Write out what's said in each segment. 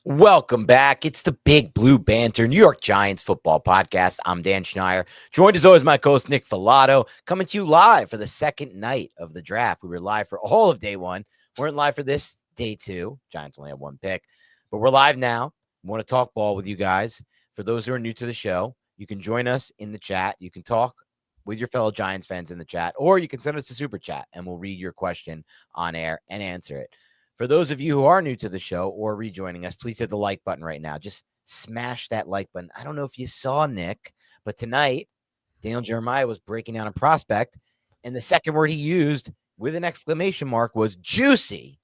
Welcome back. It's the Big Blue Banter New York Giants football podcast. I'm Dan Schneier, joined as always my co-host Nick Filato, coming to you live for the second night of the draft. We were live for all of day one. Weren't live for this day two. Giants only have one pick, but we're live now. We want to talk ball with you guys. For those who are new to the show, you can join us in the chat. You can talk with your fellow Giants fans in the chat, or you can send us a super chat and we'll read your question on air and answer it. For those of you who are new to the show or rejoining us, please hit the like button right now. Just smash that like button. I don't know if you saw Nick, but tonight, Daniel Jeremiah was breaking down a prospect, and the second word he used with an exclamation mark was juicy.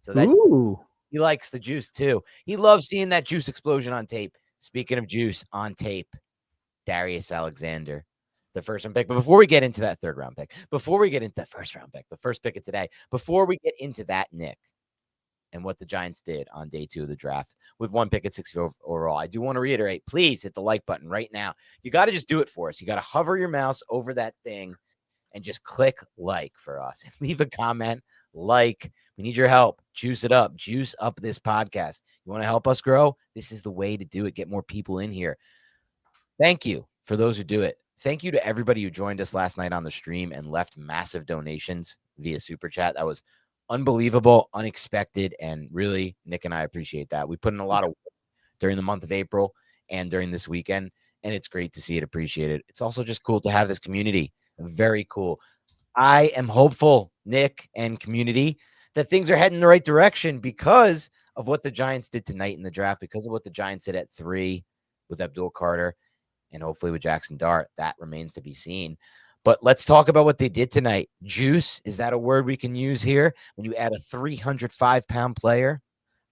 So that he likes the juice too. He loves seeing that juice explosion on tape. Speaking of juice on tape, Darius Alexander, the first round pick. But before we get into that third round pick, before we get into that first round pick, the first pick of today, before we get into that, Nick, and what the Giants did on day two of the draft with one pick at 60 overall, I do want to reiterate, please hit the like button right now. You got to just do it for us. You got to hover your mouse over that thing and just click like for us and leave a comment. Like, we need your help. Juice it up. Juice up this podcast. You want to help us grow? This is the way to do it. Get more people in here. Thank you for those who do it. Thank you to everybody who joined us last night on the stream and left massive donations via Super Chat. That was unbelievable, unexpected, and really, Nick and I appreciate that. We put in a lot of work during the month of April and during this weekend, and it's great to see it appreciated. It's also just cool to have this community. Very cool. I am hopeful, Nick and community, that things are heading the right direction because of what the Giants did tonight in the draft, because of what the Giants did at 3 with Abdul Carter, and hopefully with Jackson Dart. That remains to be seen. But let's talk about what they did tonight. Juice, is that a word we can use here? When you add a 305-pound player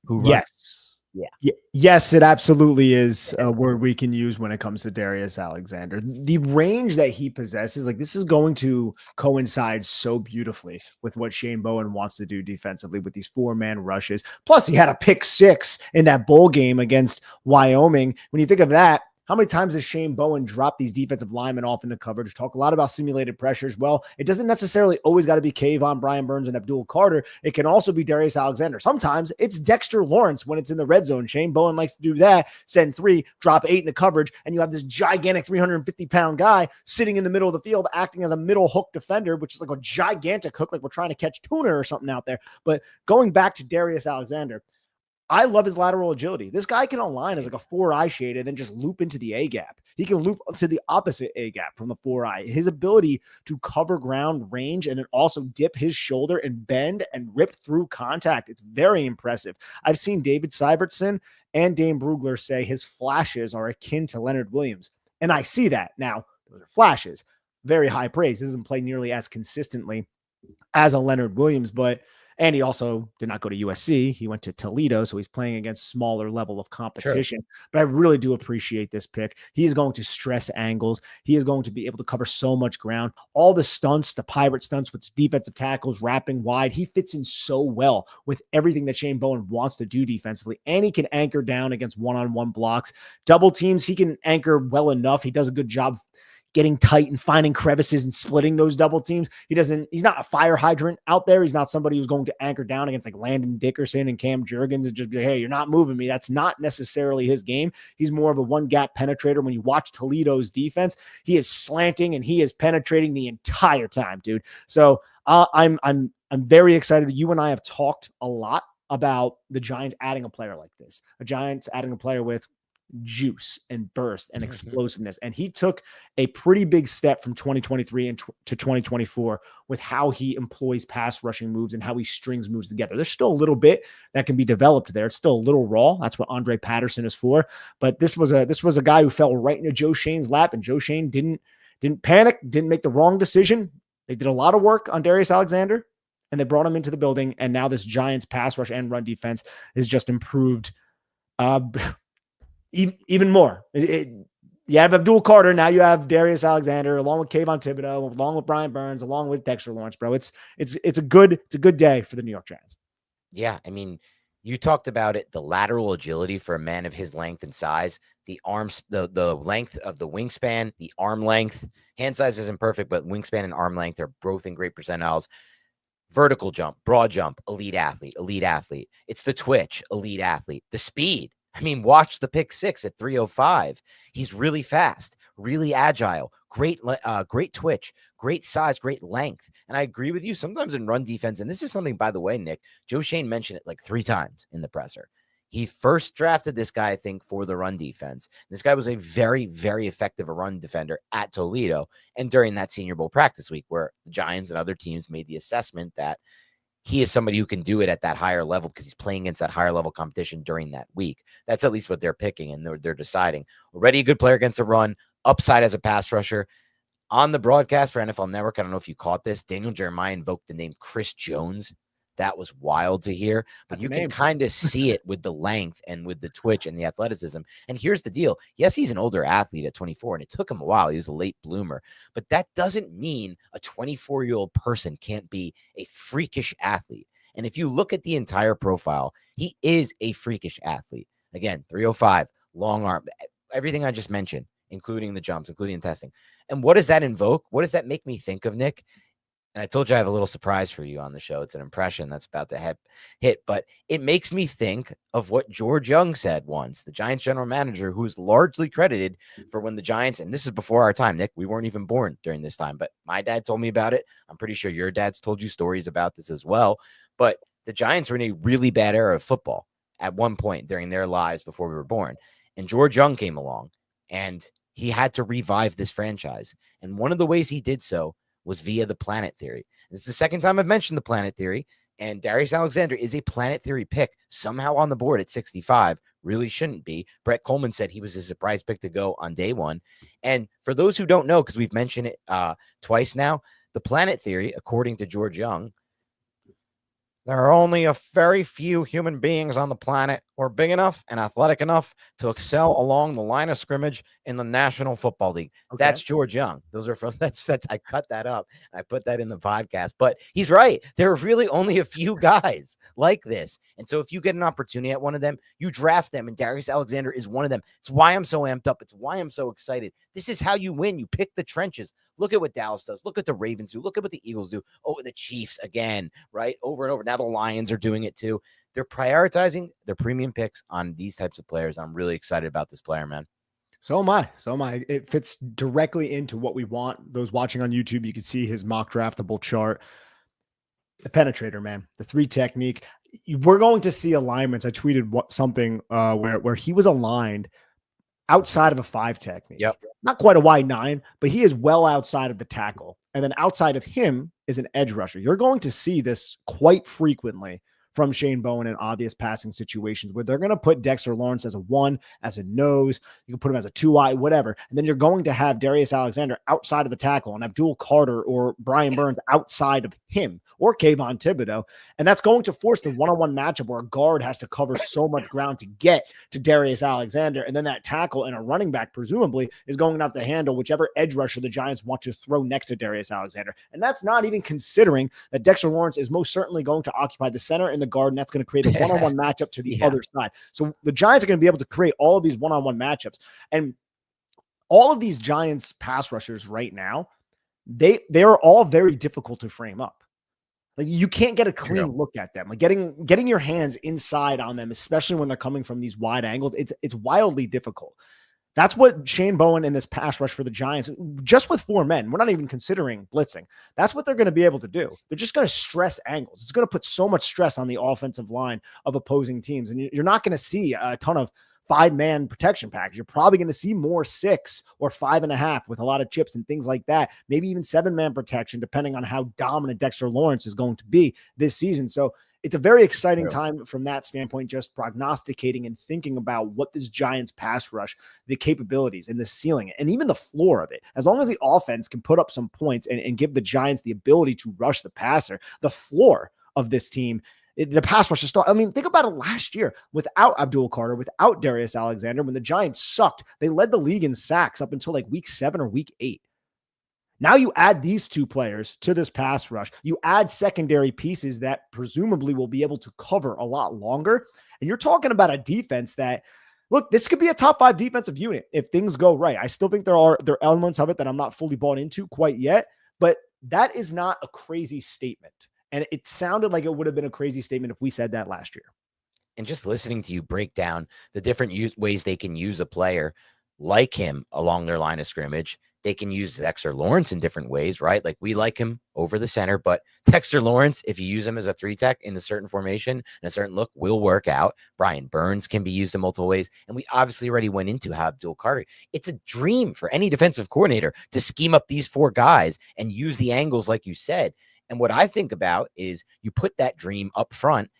who runs? Yes. Yeah. Yes, it absolutely is a word we can use when it comes to Darius Alexander. The range that he possesses, like this is going to coincide so beautifully with what Shane Bowen wants to do defensively with these 4-man rushes. Plus, he had a pick 6 in that bowl game against Wyoming. When you think of that, how many times has Shane Bowen dropped these defensive linemen off into coverage? Talk a lot about simulated pressures. Well, it doesn't necessarily always got to be Kayvon, Brian Burns, and Abdul Carter. It can also be Darius Alexander. Sometimes it's Dexter Lawrence when it's in the red zone. Shane Bowen likes to do that. Send 3, drop 8 into coverage, and you have this gigantic 350-pound guy sitting in the middle of the field acting as a middle hook defender, which is like a gigantic hook, like we're trying to catch tuna or something out there. But going back to Darius Alexander, I love his lateral agility. This guy can align as like a 4-eye shade and then just loop into the A gap. He can loop to the opposite A gap from the 4-eye. His ability to cover ground range and then also dip his shoulder and bend and rip through contact. It's very impressive. I've seen David Syvertson and Dane Brugler say his flashes are akin to Leonard Williams. And I see that. Now, those are flashes. Very high praise. He doesn't play nearly as consistently as a Leonard Williams, and he also did not go to USC. He went to Toledo, so he's playing against smaller level of competition. Sure. But I really do appreciate this pick. He is going to stress angles. He is going to be able to cover so much ground. All the stunts, the pirate stunts with defensive tackles, wrapping wide, he fits in so well with everything that Shane Bowen wants to do defensively. And he can anchor down against one-on-one blocks. Double teams, he can anchor well enough. He does a good job getting tight and finding crevices and splitting those double teams. He's not a fire hydrant out there. He's not somebody who's going to anchor down against like Landon Dickerson and Cam Jurgens and just be like, hey, you're not moving me. That's not necessarily his game. He's more of a one gap penetrator. When you watch Toledo's defense, he is slanting and he is penetrating the entire time, dude. So I'm very excited. You and I have talked a lot about the Giants adding a player like this. A Giants adding a player with juice and burst and explosiveness. And he took a pretty big step from 2023 to 2024 with how he employs pass rushing moves and how he strings moves together. There's still a little bit that can be developed there. It's still a little raw. That's what Andre Patterson is for. But this was a guy who fell right into Joe Shane's lap, and Joe Shane didn't panic, didn't make the wrong decision. They did a lot of work on Darius Alexander, and they brought him into the building. And now this Giants pass rush and run defense is just improved even more. You have Abdul Carter. Now you have Darius Alexander, along with Kayvon Thibodeau, along with Brian Burns, along with Dexter Lawrence, bro. It's a good day for the New York Giants. Yeah, I mean, you talked about it, the lateral agility for a man of his length and size, the arms, the length of the wingspan, the arm length. Hand size isn't perfect, but wingspan and arm length are both in great percentiles. Vertical jump, broad jump, elite athlete, elite athlete. It's the twitch, elite athlete. The speed. I mean, watch the pick six at 305. He's really fast, really agile, great twitch, great size, great length. And I agree with you. Sometimes in run defense, and this is something, by the way, Nick, Joe Shane mentioned it like 3 times in the presser. He first drafted this guy, I think, for the run defense. This guy was a very, very effective run defender at Toledo. And during that Senior Bowl practice week, where the Giants and other teams made the assessment that he is somebody who can do it at that higher level because he's playing against that higher level competition during that week. That's at least what they're picking, and they're deciding. Already a good player against the run, upside as a pass rusher. On the broadcast for NFL Network, I don't know if you caught this, Daniel Jeremiah invoked the name Chris Jones. That was wild to hear, but you can kind of see it with the length and with the twitch and the athleticism. And here's the deal. Yes, he's an older athlete at 24, and it took him a while. He was a late bloomer, but that doesn't mean a 24-year-old person can't be a freakish athlete. And if you look at the entire profile, he is a freakish athlete. Again, 305, long arm, everything I just mentioned, including the jumps, including the testing. And what does that invoke? What does that make me think of, Nick? And I told you I have a little surprise for you on the show. It's an impression that's about to hit, but it makes me think of what George Young said once, the Giants general manager, who is largely credited for when the Giants, and this is before our time, Nick, we weren't even born during this time, but my dad told me about it. I'm pretty sure your dad's told you stories about this as well. But the Giants were in a really bad era of football at one point during their lives before we were born. And George Young came along, and he had to revive this franchise. And one of the ways he did so was via the planet theory. This is the second time I've mentioned the planet theory, and Darius Alexander is a planet theory pick somehow on the board at 65. Really shouldn't be. Brett Coleman said he was a surprise pick to go on day one. And for those who don't know, because we've mentioned it twice now, the planet theory, according to George Young, there are only a very few human beings on the planet who are big enough and athletic enough to excel along the line of scrimmage in the National Football League. Okay. That's George Young. Those are from that's I cut that up. I put that in the podcast, but he's right. There are really only a few guys like this. And so if you get an opportunity at one of them, you draft them, and Darius Alexander is one of them. It's why I'm so amped up. It's why I'm so excited. This is how you win. You pick the trenches. Look at what Dallas does. Look at the Ravens do. Look at what the Eagles do. Oh, the Chiefs again, right? Over and over. Now the Lions are doing it too. They're prioritizing their premium picks on these types of players. I'm really excited about this player, man. So am I. It fits directly into what we want. Those watching on YouTube, you can see his mock draftable chart. The penetrator, man. The 3 technique. We're going to see alignments. I tweeted something where he was aligned outside of a 5 technique. Yep. Not quite a wide 9, but he is well outside of the tackle. And then outside of him is an edge rusher. You're going to see this quite frequently from Shane Bowen in obvious passing situations where they're going to put Dexter Lawrence as a 1, as a nose. You can put him as a 2-eye, whatever. And then you're going to have Darius Alexander outside of the tackle and Abdul Carter or Brian Burns outside of him or Kayvon Thibodeau. And that's going to force the one-on-one matchup where a guard has to cover so much ground to get to Darius Alexander. And then that tackle and a running back presumably is going to have to handle whichever edge rusher the Giants want to throw next to Darius Alexander. And that's not even considering that Dexter Lawrence is most certainly going to occupy the center and the guard, and that's going to create a one-on-one matchup to the other side. So the Giants are going to be able to create all of these one-on-one matchups. And all of these Giants pass rushers right now, they are all very difficult to frame up. Like you can't get a clean look at them. Like getting your hands inside on them, especially when they're coming from these wide angles, it's wildly difficult. That's what Shane Bowen in this pass rush for the Giants, just with 4 men, we're not even considering blitzing. That's what they're going to be able to do. They're just going to stress angles. It's going to put so much stress on the offensive line of opposing teams. And you're not going to see a ton of 5-man protection package. You're probably going to see more 6 or 5.5 with a lot of chips and things like that. Maybe even 7-man protection, depending on how dominant Dexter Lawrence is going to be this season. So it's a very exciting time from that standpoint, just prognosticating and thinking about what this Giants pass rush, the capabilities and the ceiling and even the floor of it. As long as the offense can put up some points and give the Giants the ability to rush the passer, the floor of this team, the pass rush is still, I mean, think about it last year without Abdul Carter, without Darius Alexander, when the Giants sucked, they led the league in sacks up until like week 7 or week 8. Now you add these 2 players to this pass rush. You add secondary pieces that presumably will be able to cover a lot longer. And you're talking about a defense that, look, this could be a top 5 defensive unit if things go right. I still think there are elements of it that I'm not fully bought into quite yet, but that is not a crazy statement. And it sounded like it would have been a crazy statement if we said that last year. And just listening to you break down the different ways they can use a player like him along their line of scrimmage. They can use Dexter Lawrence in different ways, right? Like we like him over the center, but Dexter Lawrence, if you use him as a 3-tech in a certain formation and a certain look, will work out. Brian Burns can be used in multiple ways. And we obviously already went into how Abdul Carter. It's a dream for any defensive coordinator to scheme up these 4 guys and use the angles like you said. And what I think about is you put that dream up front.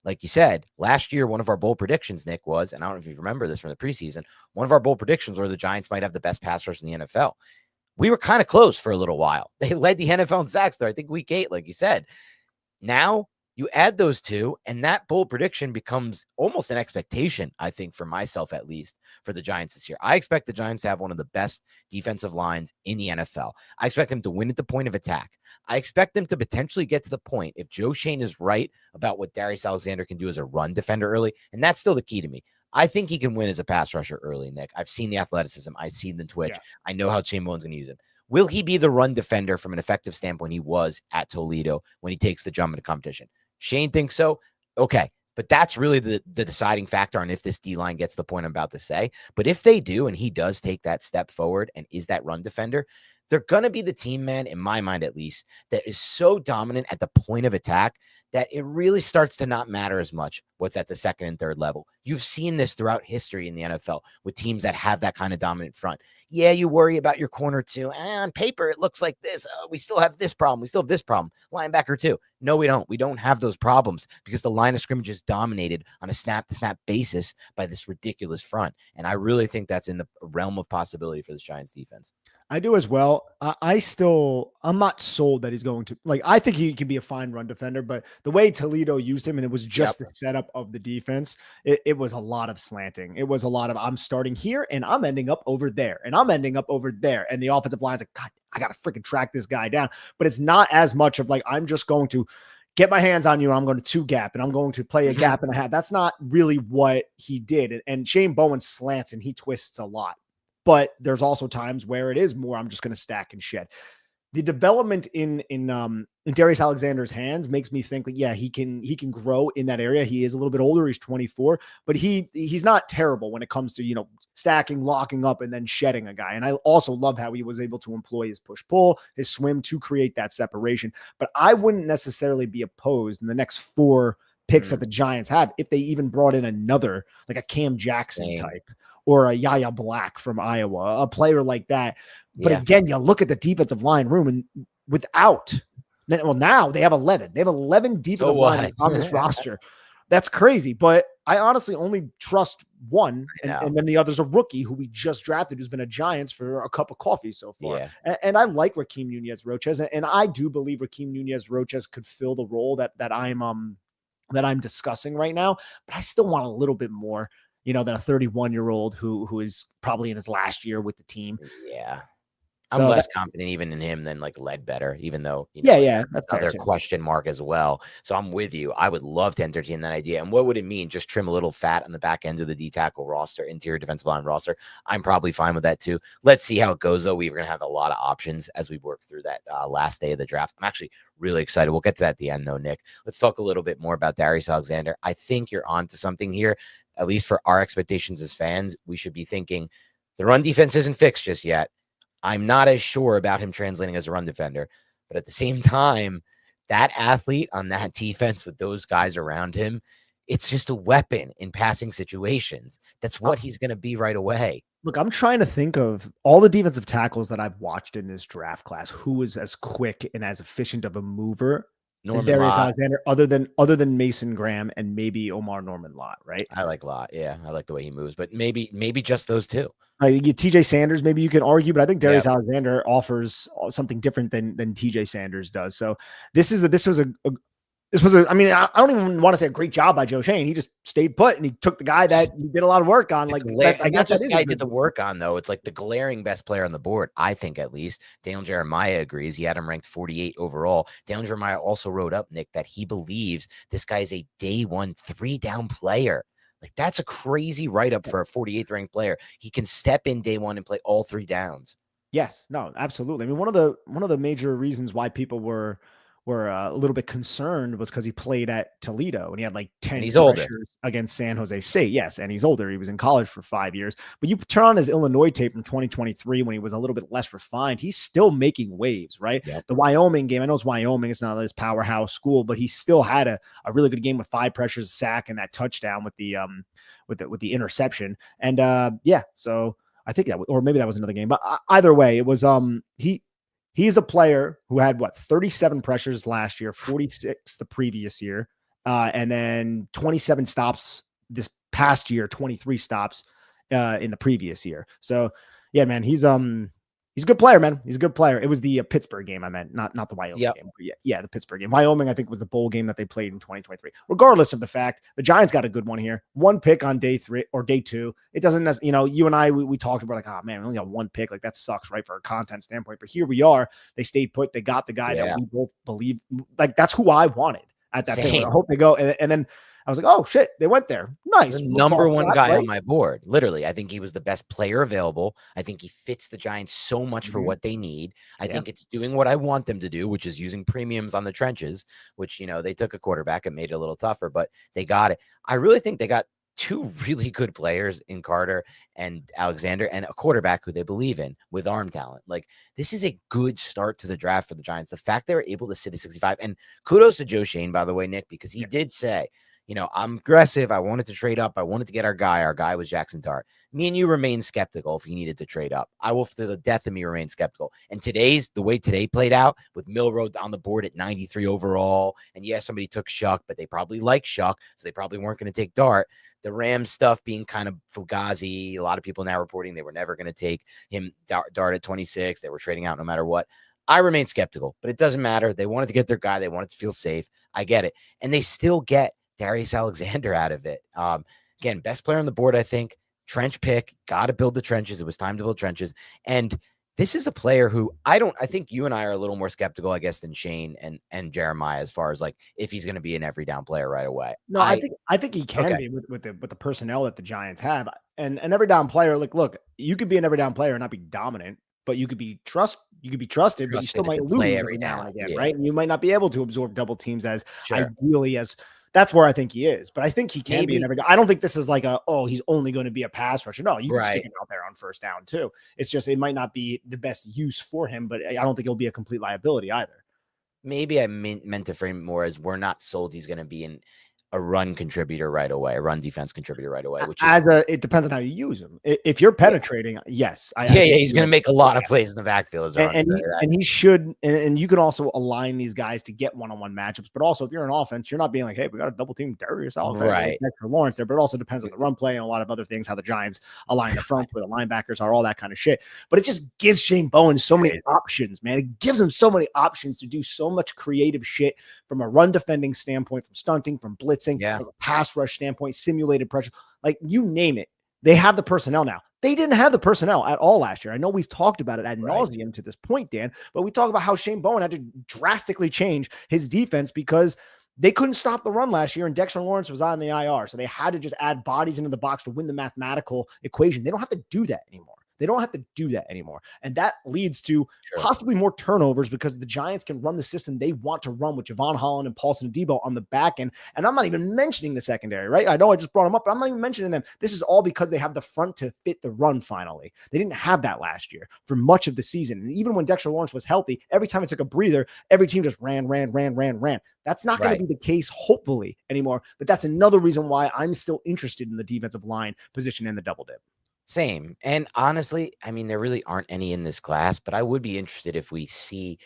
Like you said, last year, one of our bold predictions, Nick, was, and I don't know if you remember this from the preseason, one of our bold predictions were the Giants might have the best pass rush in the NFL. We were kind of close for a little while. They led the NFL in sacks there, I think week 8, like you said. Now you add those two, and that bold prediction becomes almost an expectation, I think, for myself at least, for the Giants this year. I expect the Giants to have one of the best defensive lines in the NFL. I expect them to win at the point of attack. I expect them to potentially get to the point, if Joe Shane is right about what Darius Alexander can do as a run defender early, and that's still the key to me. I think he can win as a pass rusher early, Nick. I've seen the athleticism. I've seen the twitch. Yeah. I know how Shane Bowen's going to use him. Will he be the run defender from an effective standpoint he was at Toledo when he takes the jump into competition? Shane thinks so. Okay. But that's really the deciding factor on if this D-line gets the point I'm about to say. But if they do, and he does take that step forward and is that run defender, they're going to be the team, man, in my mind at least, that is so dominant at the point of attack that it really starts to not matter as much what's at the second and third level. You've seen this throughout history in the NFL with teams that have that kind of dominant front. Yeah, you worry about your corner too. On paper, it looks like this. We still have this problem. We still have this problem. Linebacker too. No, we don't. We don't have those problems because the line of scrimmage is dominated on a snap-to-snap basis by this ridiculous front. And I really think that's in the realm of possibility for this Giants defense. I do as well. I'm not sold that he's going to, like, I think he can be a fine run defender, but the way Toledo used him, and it was just the setup of the defense, it was a lot of slanting. It was a lot of, I'm starting here and I'm ending up over there and I'm ending up over there. And the offensive line's like, God, I got to freaking track this guy down. But it's not as much of like, I'm just going to get my hands on you and I'm going to 2 gap and I'm going to play a gap and a half. That's not really what he did. And Shane Bowen slants and he twists a lot. But there's also times where it is more, I'm just going to stack and shed. The development in Darius Alexander's hands makes me think that, yeah, he can grow in that area. He is a little bit older. He's 24, but he's not terrible when it comes to, stacking, locking up, and then shedding a guy. And I also love how he was able to employ his push-pull, his swim to create that separation. But I wouldn't necessarily be opposed in the next 4 picks that the Giants have if they even brought in another, like a Cam Jackson type, or a Yaya Black from Iowa, a player like that. But again, you look at the defensive line room, and now they have 11. They have 11 defensive linemen on this roster. That's crazy. But I honestly only trust one, and then the other's a rookie who we just drafted, who's been a Giants for a cup of coffee so far. Yeah. And I like Rakeem Nunez-Roches, and I do believe Rakeem Nunez-Roches could fill the role that I'm discussing right now. But I still want a little bit more, than a 31-year-old who is probably in his last year with the team. Yeah. I'm less confident even in him than like Ledbetter, even though, that's another question mark as well. So I'm with you. I would love to entertain that idea. And what would it mean? Just trim a little fat on the back end of the D-tackle roster, interior defensive line roster. I'm probably fine with that too. Let's see how it goes, though. We're going to have a lot of options as we work through that last day of the draft. I'm actually really excited. We'll get to that at the end, though, Nick. Let's talk a little bit more about Darius Alexander. I think you're onto something here. At least for our expectations as fans, we should be thinking the run defense isn't fixed just yet. I'm not as sure about him translating as a run defender, but at the same time, that athlete on that defense with those guys around him, it's just a weapon in passing situations. That's what he's going to be right away. Look, I'm trying to think of all the defensive tackles that I've watched in this draft class, who was as quick and as efficient of a mover as Darius Alexander, other than Mason Graham and maybe Omar Norman Lott, right? I like Lott. Yeah, I like the way he moves, but maybe just those two. TJ Sanders, maybe you can argue, but I think Darius Alexander offers something different than TJ Sanders does. So this was a I mean, I don't even want to say a great job by Joe Shane. He just stayed put and he took the guy that he did a lot of work on. I guess the guy did the work on, though. It's like the glaring best player on the board, I think, at least. Daniel Jeremiah agrees. He had him ranked 48 overall. Daniel Jeremiah also wrote up, Nick, that he believes this guy is a day 1 3-down player. Like, that's a crazy write-up for a 48th ranked player. He can step in day 1 and play all 3 downs. Yes, no, absolutely. I mean, one of the major reasons why people were were a little bit concerned was because he played at Toledo and he had like 10 he's older. pressures against San Jose State. Yes, and he's older. He was in college for 5 years. But you turn on his Illinois tape from 2023 when he was a little bit less refined. He's still making waves, right? Yep. The Wyoming game, I know it's Wyoming. It's not this powerhouse school, but he still had a really good game with 5 pressures, a sack, and that touchdown with the interception. And yeah, so I think that, or maybe that was another game, but either way, it was he's a player who had 37 pressures last year, 46 the previous year, and then 27 stops this past year, 23 stops in the previous year. So yeah, man, he's a good player, man. He's a good player. It was the Pittsburgh game I meant, not the Wyoming game. But yeah, the Pittsburgh game. Wyoming, I think, was the bowl game that they played in 2023. Regardless of the fact, the Giants got a good one here. 1 pick on day 3 or day 2. It doesn't, you and I, we talked about like, oh man, we only got 1 pick. Like that sucks, right, for a content standpoint. But here we are. They stayed put. They got the guy that we both believe. Like that's who I wanted at that pick. I hope they go. And then I was like, oh shit, they went there. Nice. The number one guy on my board. Literally, I think he was the best player available. I think he fits the Giants so much for what they need. I think it's doing what I want them to do, which is using premiums on the trenches, which, they took a quarterback and made it a little tougher, but they got it. I really think they got 2 really good players in Carter and Alexander and a quarterback who they believe in with arm talent. Like this is a good start to the draft for the Giants. The fact they were able to sit at 65, and kudos to Joe Shane, by the way, Nick, because he did say, I'm aggressive. I wanted to trade up. I wanted to get our guy. Our guy was Jackson Dart. Me and you remain skeptical if he needed to trade up. I will, to the death of me, remain skeptical. And the way today played out with Milroe on the board at 93 overall. And yes, somebody took Shuck, but they probably like Shuck, so they probably weren't going to take Dart. The Rams stuff being kind of fugazi. A lot of people now reporting they were never going to take him Dart at 26. They were trading out no matter what. I remain skeptical, but it doesn't matter. They wanted to get their guy. They wanted to feel safe. I get it. And they still get Darius Alexander out of it. Again, best player on the board, I think. Trench pick. Got to build the trenches. It was time to build trenches. And this is a player who I think you and I are a little more skeptical, I guess, than Shane and Jeremiah as far as like if he's going to be an every down player right away. No, I think he can be with the personnel that the Giants have. And an every down player, like, look, you could be an every down player and not be dominant, but you could be trusted, but you still might lose every now and again, right? And you might not be able to absorb double teams as ideally as. That's where I think he is, but I think he can be an every guy. I don't think this is like he's only going to be a pass rusher. No, you can stick him out there on first down too. It's just, it might not be the best use for him, but I don't think he'll be a complete liability either. Maybe I meant to frame it more as we're not sold he's going to be a run contributor right away, a run defense contributor right away, which is it depends on how you use him. If you're penetrating, yes. He's going to make a lot of plays in the backfield. And he should, and you can also align these guys to get one-on-one matchups, but also if you're an offense, you're not being like, hey, we got to double team Darius Alexander, right, for Lawrence there, but it also depends on the run play and a lot of other things, how the Giants align the front, where the linebackers are, all that kind of shit. But it just gives Shane Bowen so many options, man. It gives him so many options to do so much creative shit from a run defending standpoint, from stunting, from blitzing, from a pass rush standpoint, simulated pressure, like you name it. They have the personnel now. They didn't have the personnel at all last year. I know we've talked about it ad nauseum to this point, Dan, but we talk about how Shane Bowen had to drastically change his defense because they couldn't stop the run last year and Dexter Lawrence was on the IR. So they had to just add bodies into the box to win the mathematical equation. They don't have to do that anymore. And that leads to possibly more turnovers because the Giants can run the system they want to run with Javon Holland and Paulson Adebo on the back end. And I'm not even mentioning the secondary, right? I know I just brought them up, but I'm not even mentioning them. This is all because they have the front to fit the run finally. They didn't have that last year for much of the season. And even when Dexter Lawrence was healthy, every time it took a breather, every team just ran. That's not going to be the case, hopefully, anymore. But that's another reason why I'm still interested in the defensive line position in the double dip. Same. And honestly, I mean, there really aren't any in this class, but I would be interested if we see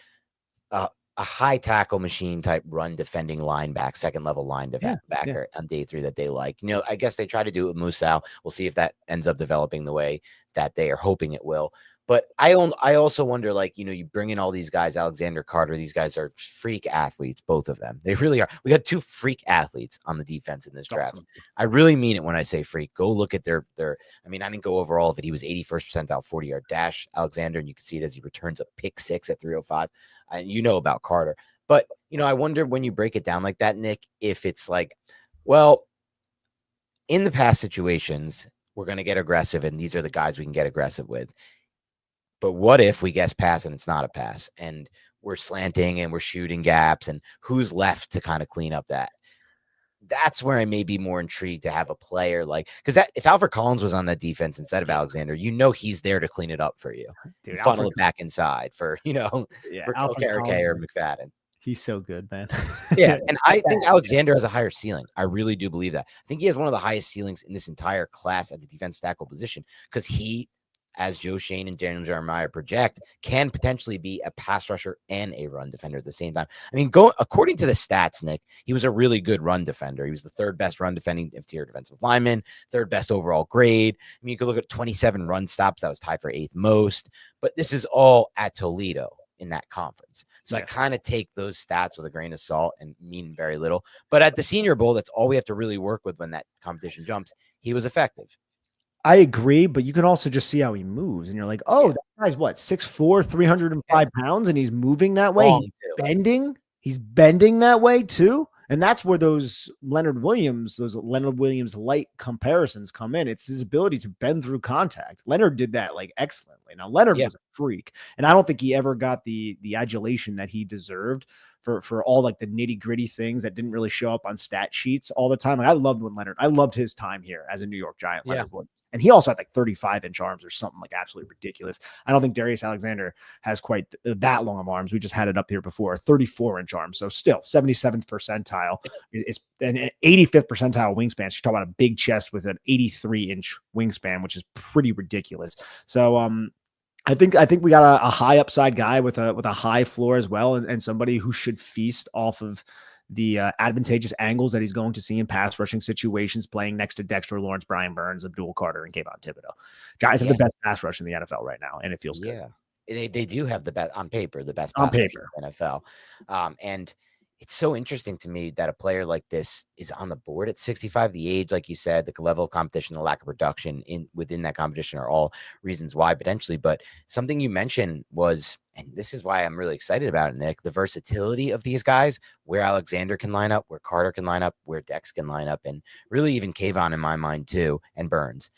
a high tackle machine type run defending linebacker, second level linebacker on day 3 that they like. I guess they try to do it with Musau. We'll see if that ends up developing the way that they are hoping it will. But I also wonder, like, you bring in all these guys, Alexander, Carter, these guys are freak athletes, both of them. They really are. We got 2 freak athletes on the defense in this draft. Awesome. I really mean it when I say freak. Go look at their I mean, I didn't go over all of it. He was 81st percentile 40-yard dash, Alexander, and you can see it as he returns a pick 6 at 305. And about Carter. But, I wonder when you break it down like that, Nick, if it's like, well, in the past situations, we're going to get aggressive, and these are the guys we can get aggressive with. But what if we guess pass and it's not a pass? And we're slanting and we're shooting gaps, and who's left to kind of clean up that. That's where I may be more intrigued to have a player like, because that if Alfred Collins was on that defense instead of Alexander, he's there to clean it up for you Dude, and funnel Alfred, it back inside for yeah, for Alfred Okereke or Collins, McFadden. he's so good, man. Yeah, and I think Alexander has a higher ceiling. I really do believe that. I think he has one of the highest ceilings in this entire class at the defensive tackle position because he, as Joe Shane and Daniel Jeremiah project, can potentially be a pass rusher and a run defender at the same time. I mean, according to the stats, Nick, he was a really good run defender. He was the third best run defending tier defensive lineman, third best overall grade. I mean, you could look at 27 run stops. That was tied for 8th most, but this is all at Toledo in that conference. So I kind of take those stats with a grain of salt and mean very little. But at the Senior Bowl, that's all we have to really work with when that competition jumps. He was effective. I agree, but you can also just see how he moves, and you're like, oh, that guy's what, 6'4", 305 pounds, and he's moving that way. He's bending. He's bending that way too. And that's where those Leonard Williams light comparisons come in. It's his ability to bend through contact. Leonard did that like excellently. Now Leonard was a freak, and I don't think he ever got the adulation that he deserved for all like the nitty gritty things that didn't really show up on stat sheets all the time. Like I loved his time here as a New York Giant. Leonard Williams. And he also had like 35-inch arms or something like absolutely ridiculous. I don't think Darius Alexander has quite that long of arms. We just had it up here before, 34-inch arms. So still 77th percentile. It's an 85th percentile wingspan. So you're talking about a big chest with an 83-inch wingspan, which is pretty ridiculous. So I think we got a high upside guy with a high floor as well, and somebody who should feast off of the advantageous angles that he's going to see in pass rushing situations, playing next to Dexter Lawrence, Brian Burns, Abdul Carter, and Kayvon Thibodeau. Guys have the best pass rush in the NFL right now, and it feels good. They do have the best on paper, the best pass rush in the NFL. And it's so interesting to me that a player like this is on the board at 65. The age, like you said, the level of competition, the lack of production within that competition are all reasons why potentially. But something you mentioned was, and this is why I'm really excited about it, Nick, the versatility of these guys, where Alexander can line up, where Carter can line up, where Dex can line up, and really even Kayvon in my mind too, and Burns.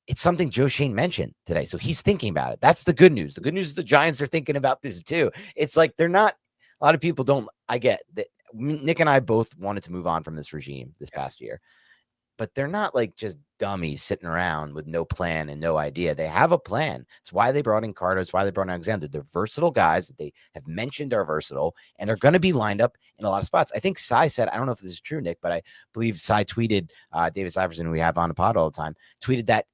It's something Joe Shane mentioned today. So he's thinking about it. That's the good news. The good news is the Giants are thinking about this too. It's like they're not, a lot of people don't, I get that Nick and I both wanted to move on from this regime this past year, but they're not like just dummies sitting around with no plan and no idea. They have a plan. It's why they brought in Carter. It's why they brought in Alexander. They're versatile guys that they have mentioned are versatile and are going to be lined up in a lot of spots. I think Cy said, I don't know if this is true, Nick, but I believe Cy tweeted, David Iverson, who we have on the pod all the time, tweeted that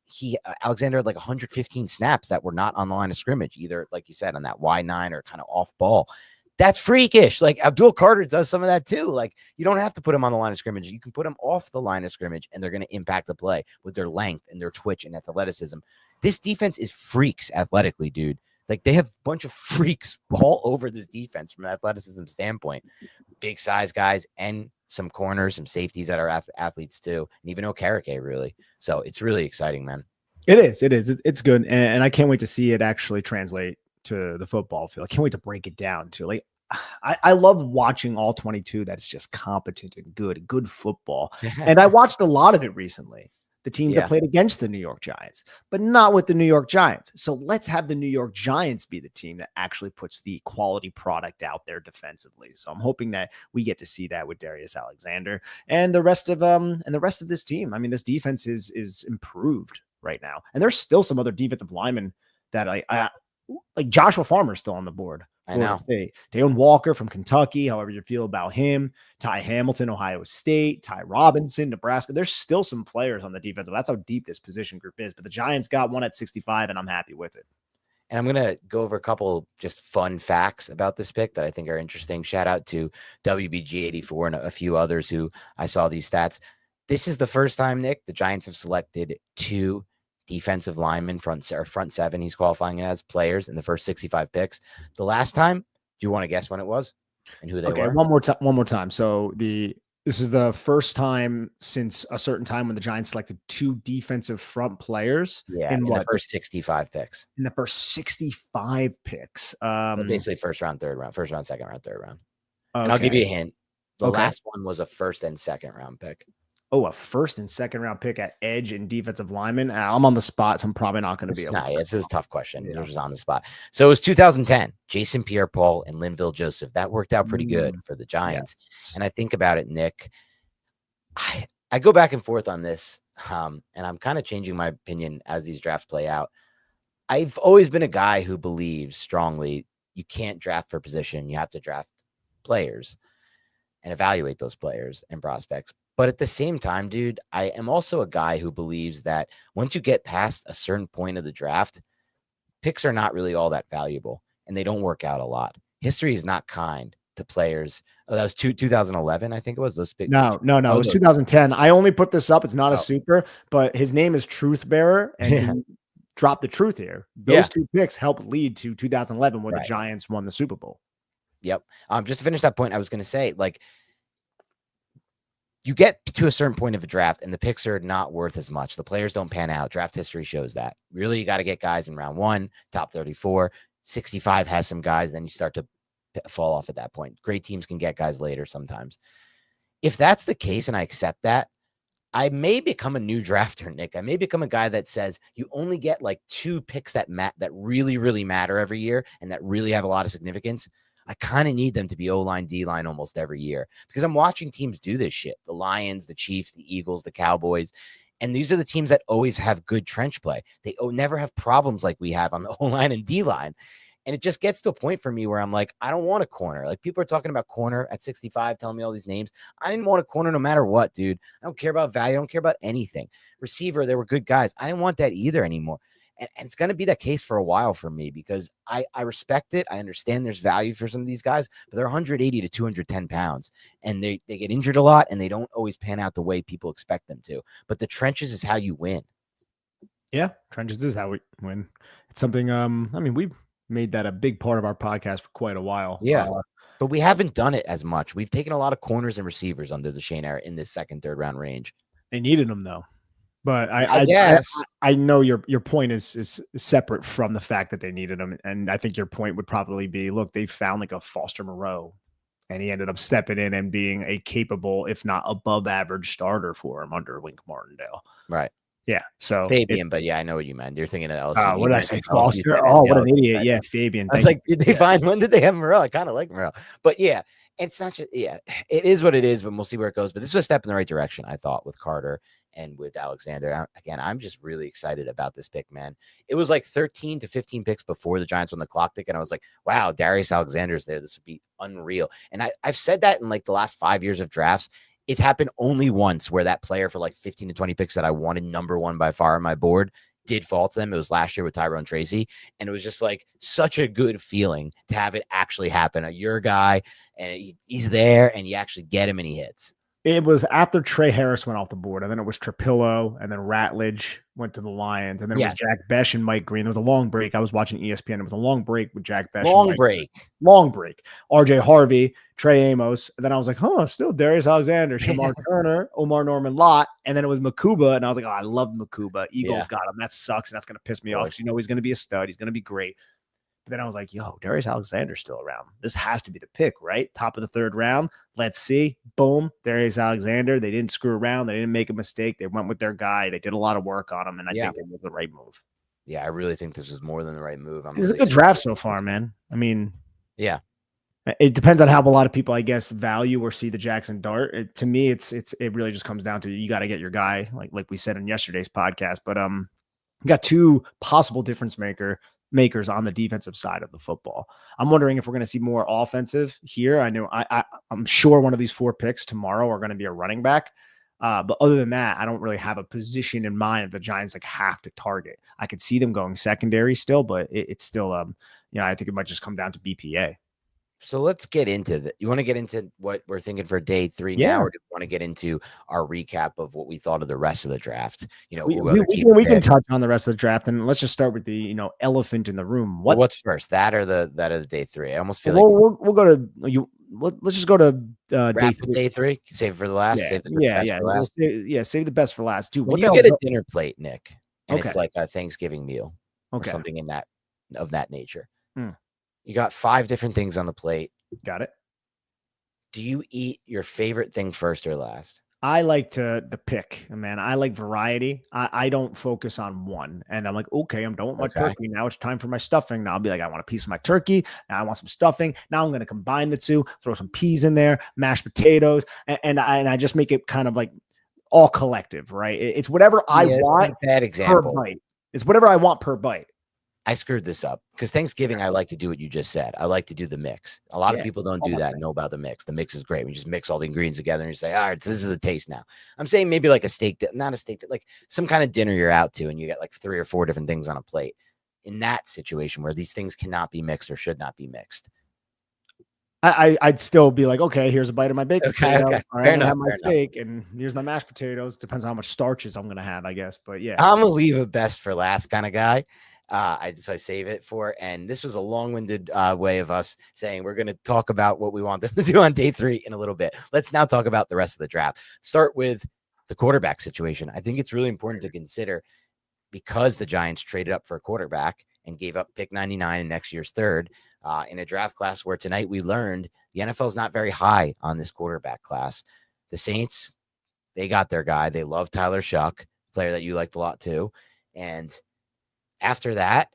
Alexander had like 115 snaps that were not on the line of scrimmage, either, like you said, on that Y9 or kind of off ball. That's freakish. Like Abdul Carter does some of that too. Like you don't have to put him on the line of scrimmage. You can put him off the line of scrimmage and they're going to impact the play with their length and their twitch and athleticism. This defense is freaks athletically, dude. Like they have a bunch of freaks all over this defense from an athleticism standpoint. Big size guys and some corners, some safeties that are athletes too. And even Okereke really. So it's really exciting, man. It is. It's good. And I can't wait to see it actually translate to the football field. I can't wait to break it down too. Like I love watching all 22. That's just competent and good football. And I watched a lot of it recently. The teams that played against the New York Giants, but not with the New York Giants. So let's have the New York Giants be the team that actually puts the quality product out there defensively. So I'm hoping that we get to see that with Darius Alexander and the rest of this team. I mean, this defense is improved right now, and there's still some other defensive linemen that like Joshua Farmer's still on the board. I know. Dayon Walker from Kentucky, however you feel about him. Ty Hamilton, Ohio State. Ty Robinson, Nebraska. There's still some players on the defense. That's how deep this position group is. But the Giants got one at 65, and I'm happy with it. And I'm going to go over a couple just fun facts about this pick that I think are interesting. Shout out to WBG84 and a few others who I saw these stats. This is the first time, Nick, the Giants have selected 2 defensive linemen, front 7, he's qualifying as players in the first 65 picks. The last time, do you want to guess when it was and who they were? One more time. So this is the first time since a certain time when the Giants selected 2 defensive front players. In the first 65 picks. In the first 65 picks. So basically first round, second round, third round. Okay. And I'll give you a hint. The last one was a first and second round pick. Oh, a first and second round pick at edge and defensive lineman. I'm on the spot, so I'm probably not going to be able to. This is a tough question. Yeah. You're just on the spot. So it was 2010, Jason Pierre-Paul and Linville Joseph. That worked out pretty good for the Giants. Yes. And I think about it, Nick, I go back and forth on this, and I'm kind of changing my opinion as these drafts play out. I've always been a guy who believes strongly you can't draft for position. You have to draft players and evaluate those players and prospects. But at the same time, dude, I am also a guy who believes that once you get past a certain point of the draft, picks are not really all that valuable and they don't work out a lot. History is not kind to players. Oh, that was 2011, I think it was. Those picks. No. It was 2010. I only put this up. It's not a super, but his name is Truth Bearer, and he dropped the truth here. Those two picks helped lead to 2011, where the Giants won the Super Bowl. Yep. Just to finish that point, I was going to say, like, you get to a certain point of a draft and the picks are not worth as much. The players don't pan out. Draft history shows that. Really, you got to get guys in round 1, top 34. 65 has some guys, then you start to fall off at that point. Great teams can get guys later sometimes. If that's the case and I accept that, I may become a new drafter, Nick. I may become a guy that says you only get like 2 picks that really, really matter every year and that really have a lot of significance. I kind of need them to be O-line, D-line almost every year because I'm watching teams do this shit. The Lions, the Chiefs, the Eagles, the Cowboys. And these are the teams that always have good trench play. They never have problems like we have on the O-line and D-line. And it just gets to a point for me where I'm like, I don't want a corner. Like people are talking about corner at 65, telling me all these names. I didn't want a corner no matter what, dude. I don't care about value. I don't care about anything. Receiver, there were good guys. I didn't want that either anymore. And it's going to be that case for a while for me because I respect it. I understand there's value for some of these guys, but they're 180 to 210 pounds and they get injured a lot and they don't always pan out the way people expect them to. But the trenches is how you win. Yeah, trenches is how we win. It's something, I mean, we've made that a big part of our podcast for quite a while. Yeah. But we haven't done it as much. We've taken a lot of corners and receivers under the Shane era in this second, third round range. They needed them though. But I guess I know your point is separate from the fact that they needed him, and I think your point would probably be, look, they found like a Foster Moreau, and he ended up stepping in and being a capable, if not above average, starter for him under Wink Martindale. Right. Yeah. So Fabian, but yeah, I know what you meant. You're thinking of LSU. What did I say? Foster. Oh, what an idiot! Yeah, Fabian. I was like, did they find when did they have Moreau? I kind of like Moreau, but yeah, it's not just it is what it is. But we'll see where it goes. But this was a step in the right direction, I thought, with Carter and with Alexander. Again, I'm just really excited about this pick, man. It was like 13 to 15 picks before the Giants won the clock tick, and I was like, wow, Darius Alexander's there. This would be unreal. And I've said that in like the last 5 years of drafts. It happened only once where that player for like 15 to 20 picks that I wanted number 1 by far on my board did fall to them. It was last year with Tyrone Tracy. And it was just like such a good feeling to have it actually happen. Your guy, and he's there and you actually get him and he hits. It was after Trey Harris went off the board, and then it was Trapillo, and then Ratledge went to the Lions, and then it was Jack Besh and Mike Green. There was a long break. I was watching ESPN. It was a long break with Jack Besh. Long break. RJ Harvey, Trey Amos. And then I was like, still Darius Alexander, Shamar Turner, Omar Norman Lott. And then it was Makuba. And I was like, I love Makuba. Eagles got him. That sucks. And that's going to piss me off because he's going to be a stud. He's going to be great. But then I was like, Darius Alexander's still around. This has to be the pick, right? Top of the 3rd round. Let's see. Boom. Darius Alexander. They didn't screw around. They didn't make a mistake. They went with their guy. They did a lot of work on him. And I think it was the right move. Yeah, I really think this was more than the right move. It's a good draft so far, man. I mean, yeah. It depends on how a lot of people, I guess, value or see the Jackson Dart. To me, it really just comes down to you got to get your guy, like we said in yesterday's podcast. But you got 2 possible difference makers on the defensive side of the football. I'm wondering if we're going to see more offensive here. I know I'm sure one of these 4 picks tomorrow are going to be a running back. But other than that, I don't really have a position in mind that the Giants have to target. I could see them going secondary still, but it's still I think it might just come down to BPA. So let's get into that. You want to get into what we're thinking for day 3 now, or do you want to get into our recap of what we thought of the rest of the draft? We can touch on the rest of the draft, and let's just start with the elephant in the room. What's first, that or the day 3? I almost feel we'll go to you. Let's just go to day 3. Save it for the last. Yeah, save the for last. Save the best for last. Dude, when you get a dinner plate, Nick, and it's like a Thanksgiving meal, or Okay. something of that nature. Hmm. You got 5 different things on the plate. Got it. Do you eat your favorite thing first or last? I like to the pick, man. I like variety. I don't focus on one. And I'm like, okay, I'm done with my Okay. turkey. Now it's time for my stuffing. Now I'll be like, I want a piece of my turkey. Now I want some stuffing. Now I'm going to combine the two, throw some peas in there, mashed potatoes, and I just make it kind of like all collective, right? It's whatever I Yeah, this is want a bad per example. bite. It's whatever I want per bite. I screwed this up because Thanksgiving, I like to do what you just said. I like to do the mix. A lot of Yeah. people don't Oh do my that God. and know about the mix. The mix is great. We just mix all the ingredients together and you say, all right, so this is a taste now. I'm saying maybe like a steak, not a steak, like some kind of dinner you're out to and you get like 3 or 4 different things on a plate. In that situation where these things cannot be mixed or should not be mixed. I'd still be like, okay, here's a bite of my baked Okay. potato. Okay. All right, Fair I'm gonna enough. have my Fair enough. steak, and here's my mashed potatoes. Depends on how much starches I'm gonna have, I guess. But yeah, I'm a leave it best for last kind of guy. So I save it for, and this was a long-winded way of us saying we're going to talk about what we want them to do on day 3 in a little bit. Let's now talk about the rest of the draft. Start with the quarterback situation. I think it's really important to consider because the Giants traded up for a quarterback and gave up pick 99 in next year's third in a draft class where tonight we learned the NFL is not very high on this quarterback class. The Saints, they got their guy. They love Tyler Shuck, player that you liked a lot too, and after that,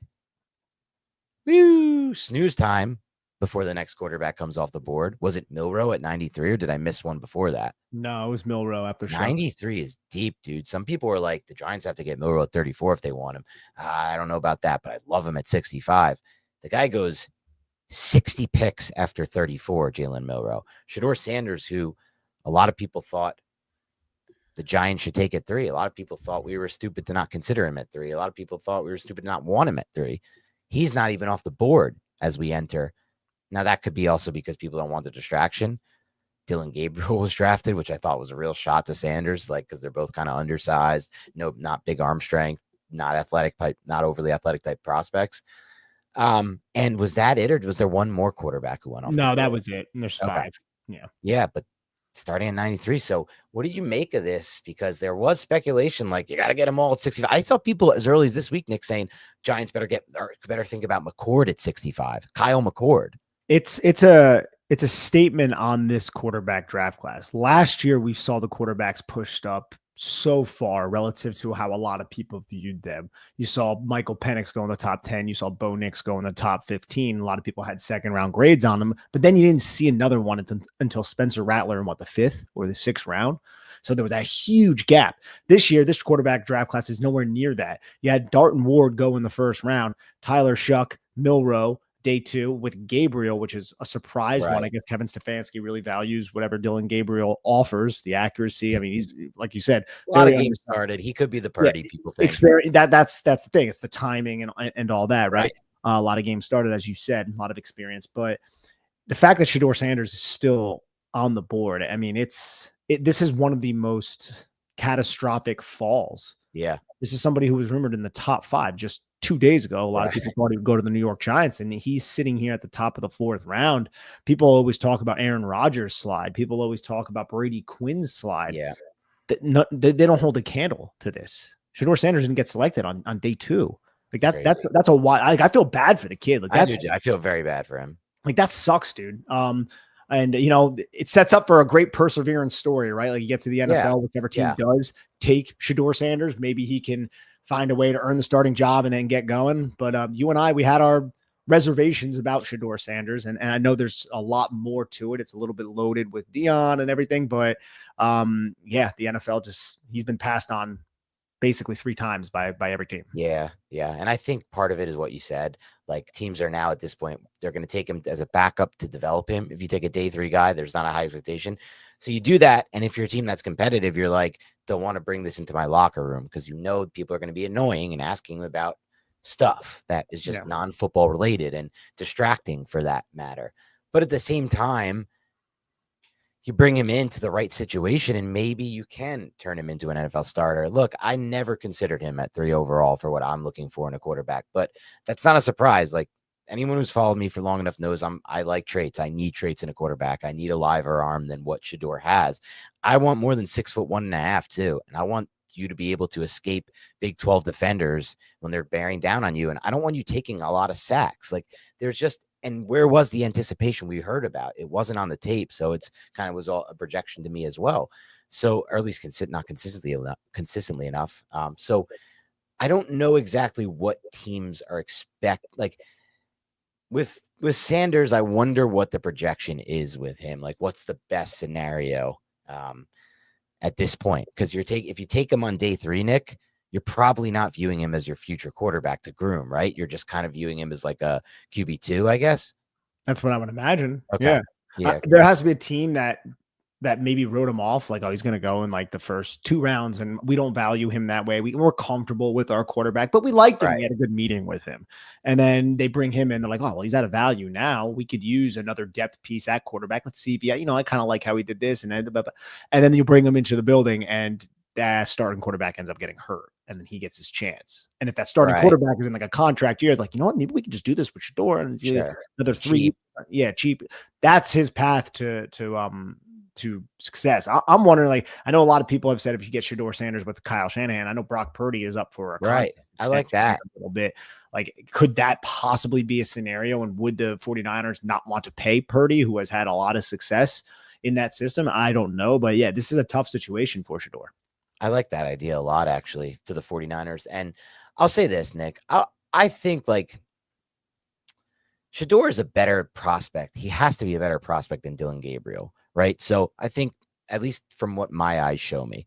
snooze time before the next quarterback comes off the board. Was it Milrow at 93 or did I miss one before that? no, it was Milrow after Shuck. 93 is deep, dude. Some people are like, the Giants have to get Milrow at 34 if they want him. I don't know about that, but I love him at 65. The guy goes 60 picks after 34, Jalen Milrow. Shedeur Sanders, who a lot of people thought the Giants should take at 3. A lot of people thought we were stupid to not consider him at 3. A lot of people thought we were stupid to not want him at 3. He's not even off the board as we enter. Now, that could be also because people don't want the distraction. Dylan Gabriel was drafted, which I thought was a real shot to Sanders, like because they're both kind of undersized, no, not big arm strength, not athletic type, not overly athletic type prospects. And was that it, or was there one more quarterback who went off? No, that was it. And there's 5. Okay. Yeah. Yeah, but starting at 93. So what do you make of this? Because there was speculation like you got to get them all at 65. I saw people as early as this week, Nick, saying Giants better think about McCord at 65. Kyle McCord. It's a statement on this quarterback draft class. Last year, we saw the quarterbacks pushed up so far relative to how a lot of people viewed them. You saw Michael Penix go in the top 10. You saw Bo Nix go in the top 15. A lot of people had second round grades on them, but then you didn't see another one until Spencer Rattler in the 5th or the 6th round. So there was a huge gap. This year, this quarterback draft class is nowhere near that. You had Darton Ward go in the 1st round, Tyler Shuck, Milrow, day 2 with Gabriel, which is a surprise one. I guess Kevin Stefanski really values whatever Dylan Gabriel offers, the accuracy. I mean, he's like you said, a lot of games started. He could be the Purdy people think. That's the thing. It's the timing and all that, right? A lot of games started, as you said, a lot of experience. But the fact that Shedeur Sanders is still on the board, I mean, this is one of the most catastrophic falls. Yeah. This is somebody who was rumored in the top 5 just 2 days ago. A lot of people thought he would go to the New York Giants, and he's sitting here at the top of the 4th round. People always talk about Aaron Rodgers' slide. People always talk about Brady Quinn's slide. Yeah. They don't hold a candle to this. Shedeur Sanders didn't get selected on day 2. Like that's a wild. Like, I feel bad for the kid. Like I feel very bad for him. Like that sucks, dude. And it sets up for a great perseverance story, right? Like you get to the NFL, whichever team does take Shedeur Sanders, maybe he can find a way to earn the starting job and then get going. But you and I, we had our reservations about Shedeur Sanders, and I know there's a lot more to it. It's a little bit loaded with Dion and everything, but the NFL he's been passed on basically 3 times by every team. Yeah. And I think part of it is what you said. Like teams are now at this point, they're going to take him as a backup to develop him. If you take a day 3 guy, there's not a high expectation. So you do that. And if you're a team that's competitive, you're like, don't want to bring this into my locker room because people are going to be annoying and asking about stuff that is just non-football related and distracting for that matter. But at the same time, you bring him into the right situation and maybe you can turn him into an NFL starter. Look, I never considered him at 3 overall for what I'm looking for in a quarterback, but that's not a surprise. Like anyone who's followed me for long enough knows I like traits. I need traits in a quarterback. I need a liver arm than what Shedeur has. I want more than 6'1.5" too. And I want you to be able to escape Big 12 defenders when they're bearing down on you. And I don't want you taking a lot of sacks. Like there's just, and where was the anticipation we heard about? It wasn't on the tape. So it's kind of was all a projection to me as well. So, or at least not consistently enough. So I don't know exactly what teams are like with Sanders. I wonder what the projection is with him. Like, what's the best scenario at this point? Because if you take him on day 3, Nick, you're probably not viewing him as your future quarterback to groom, right? You're just kind of viewing him as like a QB2, I guess. That's what I would imagine. Okay. Yeah. Yeah. There has to be a team that maybe wrote him off, like, oh, he's going to go in like the first 2 rounds and we don't value him that way. We're comfortable with our quarterback, but we liked him. Right. We had a good meeting with him. And then they bring him in. They're like, oh, well, he's out of value now. We could use another depth piece at quarterback. Let's see if, I kind of like how he did this. And then you bring him into the building and that starting quarterback ends up getting hurt. And then he gets his chance. And if that starting quarterback is in like a contract year, like, you know what, maybe we can just do this with Shedeur and another 3. Cheap. Yeah, cheap. That's his path to success. I'm wondering, like, I know a lot of people have said if you get Shedeur Sanders with Kyle Shanahan, I know Brock Purdy is up for a right. I like that a little bit. Like, could that possibly be a scenario? And would the 49ers not want to pay Purdy, who has had a lot of success in that system? I don't know. But yeah, this is a tough situation for Shedeur. I like that idea a lot, actually, to the 49ers. And I'll say this, Nick. I think like Shedeur is a better prospect. He has to be a better prospect than Dylan Gabriel, right? So I think, at least from what my eyes show me,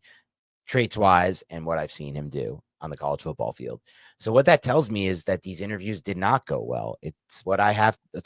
traits wise and what I've seen him do on the college football field. So what that tells me is that these interviews did not go well. That's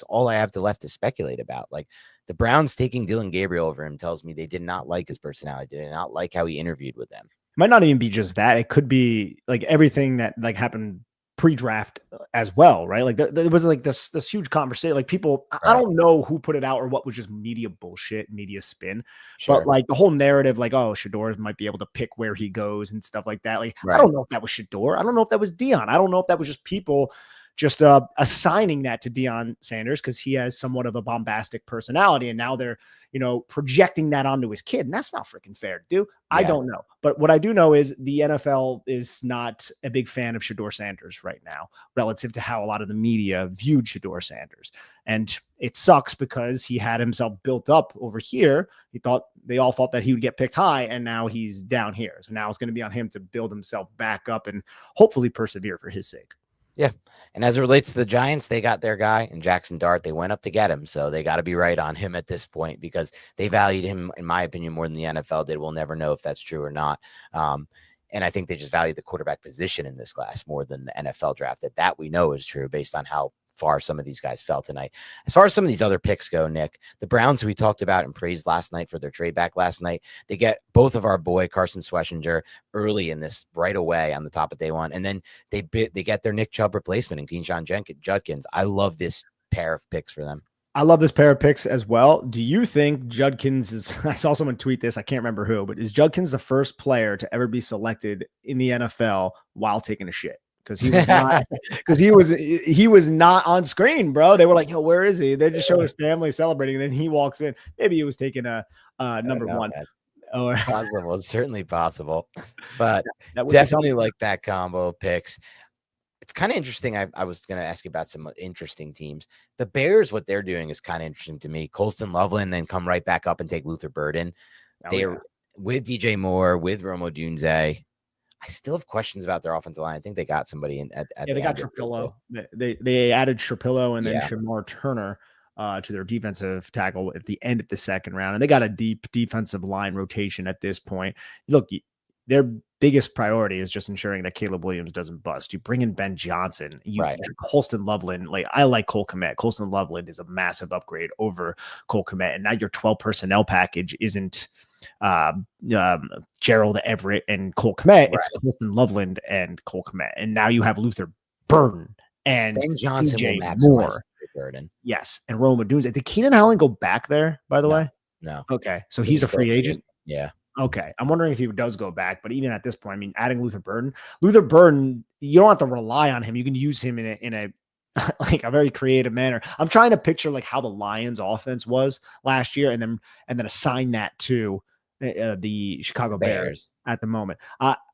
all I have left to speculate about. Like, the Browns taking Dylan Gabriel over him tells me they did not like his personality. They did not like how he interviewed with them. It might not even be just that. It could be like everything that like happened pre-draft as well, right? Like there was like this huge conversation. Like people, right. I don't know who put it out or what was just media bullshit, media spin, but like the whole narrative, like, oh, Shedeur might be able to pick where he goes and stuff like that. Like, I don't know if that was Shedeur. I don't know if that was Deion. I don't know if that was just people just assigning that to Deion Sanders because he has somewhat of a bombastic personality, and now they're projecting that onto his kid, and that's not freaking fair to do. Yeah. I don't know, but what I do know is the NFL is not a big fan of Shedeur Sanders right now relative to how a lot of the media viewed Shedeur Sanders, and it sucks because he had himself built up over here. They all thought that he would get picked high, and now he's down here. So now it's going to be on him to build himself back up and hopefully persevere for his sake. Yeah. And as it relates to the Giants, they got their guy in Jackson Dart. They went up to get him. So they got to be right on him at this point because they valued him, in my opinion, more than the NFL did. We'll never know if that's true or not. And I think they just valued the quarterback position in this class more than the NFL draft. That we know is true based on how far some of these guys fell tonight. As far as some of these other picks go, Nick, the Browns, who we talked about and praised last night for their trade back last night, they get both of our boy Carson Schwarzenegger early in this right away on the top of day 1. And then they get their Nick Chubb replacement in Keyshawn Judkins. I love this pair of picks for them. I love this pair of picks as well. Do you think Judkins is, I saw someone tweet this, I can't remember who, but is Judkins the first player to ever be selected in the NFL while taking a shit? Because he was not on screen, bro. They were like, yo, where is he? They just show his family celebrating, and then he walks in. Maybe he was taking a number 1. Or possible. It's certainly possible. But definitely like that combo of picks. It's kind of interesting. I was going to ask you about some interesting teams. The Bears, what they're doing is kind of interesting to me. Colston Loveland, then come right back up and take Luther Burden. They're with DJ Moore, with Romo Dunze. I still have questions about their offensive line. I think they got somebody in at they got Trapillo. They added Trapillo and then Shamar Turner to their defensive tackle at the end of the second round. And they got a deep defensive line rotation at this point. Look, their biggest priority is just ensuring that Caleb Williams doesn't bust. You bring in Ben Johnson, Colston Loveland. Like, I like Cole Kmet. Colston Loveland is a massive upgrade over Cole Kmet. And now your 12 personnel package isn't Gerald Everett and Cole Kmet. It's Colston Loveland and Cole Kmet. And now you have Luther Burden and Ben Johnson will maximize Moore. Burden. Yes. And Roma Dunze. Did Keenan Allen go back there, by the way? No. Okay. So he's a free agent? Yeah. Okay. I'm wondering if he does go back, but even at this point, I mean, adding Luther Burden, you don't have to rely on him. You can use him in a like a very creative manner. I'm trying to picture like how the Lions offense was last year and then assign that to the Chicago Bears at the moment.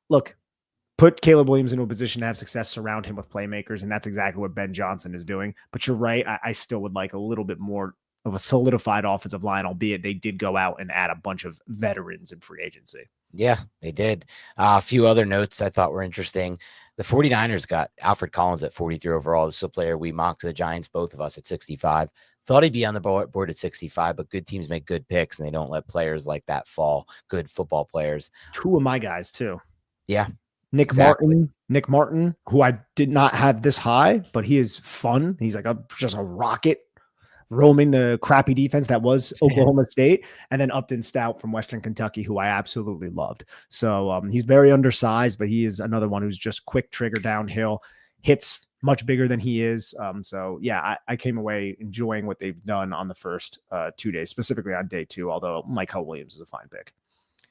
Look, put Caleb Williams into a position to have success, surround him with playmakers, and that's exactly what Ben Johnson is doing. But you're right. I still would like a little bit more of a solidified offensive line, albeit they did go out and add a bunch of veterans in free agency. Yeah, they did. A few other notes I thought were interesting. The 49ers got Alfred Collins at 43 overall. This is a player we mocked the Giants, both of us, at 65. Thought he'd be on the board at 65, but good teams make good picks, and they don't let players like that fall. Good football players. Two of my guys, too. Yeah. Nick Martin, who I did not have this high, but he is fun. He's like just a rocket roaming the crappy defense that was Oklahoma State, and then Upton Stout from Western Kentucky, who I absolutely loved. So he's very undersized, but he is another one who's just quick trigger downhill, hits much bigger than he is. So yeah, I came away enjoying what they've done on the first 2 days, specifically on day 2, although Michael Williams is a fine pick.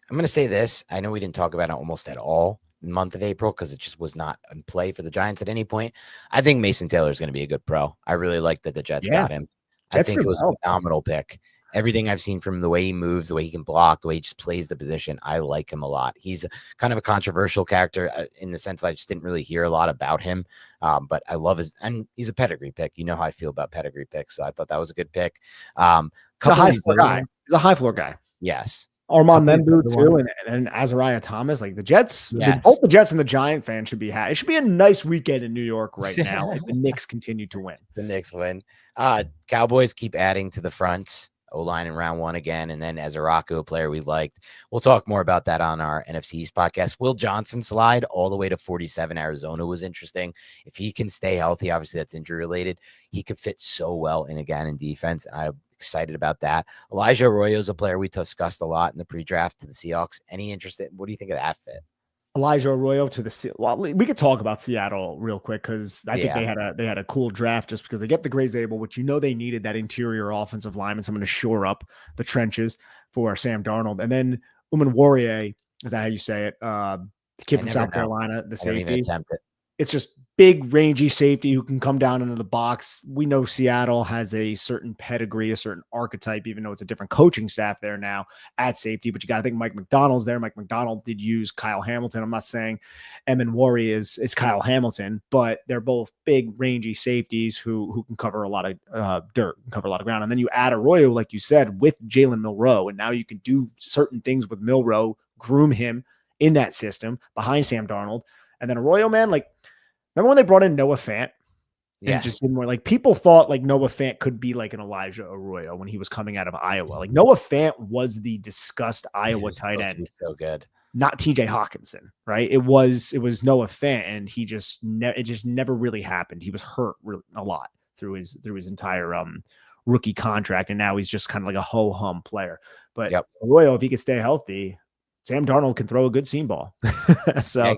I'm going to say this. I know we didn't talk about it almost at all in the month of April because it just was not in play for the Giants at any point. I think Mason Taylor is going to be a good pro. I really like that the Jets got him. I think it was a phenomenal pick. Everything I've seen from the way he moves, the way he can block, the way he just plays the position, I like him a lot. He's kind of a controversial character in the sense that I just didn't really hear a lot about him. But I love and he's a pedigree pick. You know how I feel about pedigree picks. So I thought that was a good pick. He's a high floor guy. He's a high floor guy. Yes. Armand Membu too, and Azariah Thomas. Like the Jets, both the Jets and the Giant fans should be happy. It should be a nice weekend in New York right now if the Knicks continue to win. The Knicks win. Cowboys keep adding to the front. O-line in round 1 again, and then Azaraku, a player we liked. We'll talk more about that on our NFC East podcast. Will Johnson slide all the way to 47. Arizona was interesting. If he can stay healthy, obviously that's injury related. He could fit so well in defense, and I'm excited about that. Elijah Arroyo is a player we discussed a lot in the pre-draft to the Seahawks. Any interest in? What do you think of that fit? Elijah Arroyo to the well, we could talk about Seattle real quick because I think they had a cool draft just because they get the Grayzable, which they needed that interior offensive lineman, someone to shore up the trenches for Sam Darnold, and then Warrior, is that how you say it? The kid from South Carolina, the safety. Even attempt it. It's just big, rangy safety who can come down into the box. We know Seattle has a certain pedigree, a certain archetype, even though it's a different coaching staff there now at safety. But you got to think Mike Macdonald's there. Mike Macdonald did use Kyle Hamilton. I'm not saying Emin Warrior is Kyle Hamilton, but they're both big, rangy safeties who can cover a lot of dirt, cover a lot of ground. And then you add Arroyo, like you said, with Jalen Milroe, and now you can do certain things with Milroe, groom him in that system behind Sam Darnold. And then Arroyo, man, like, remember when they brought in Noah Fant? Yes. Just didn't like people thought like Noah Fant could be like an Elijah Arroyo when he was coming out of Iowa. Like Noah Fant was the discussed Iowa tight end. So good. Not TJ Hawkinson, right? It was Noah Fant, and he just it just never really happened. He was hurt a lot through his entire rookie contract, and now he's just kind of like a ho-hum player. But Arroyo, if he could stay healthy, Sam Darnold can throw a good seam ball. So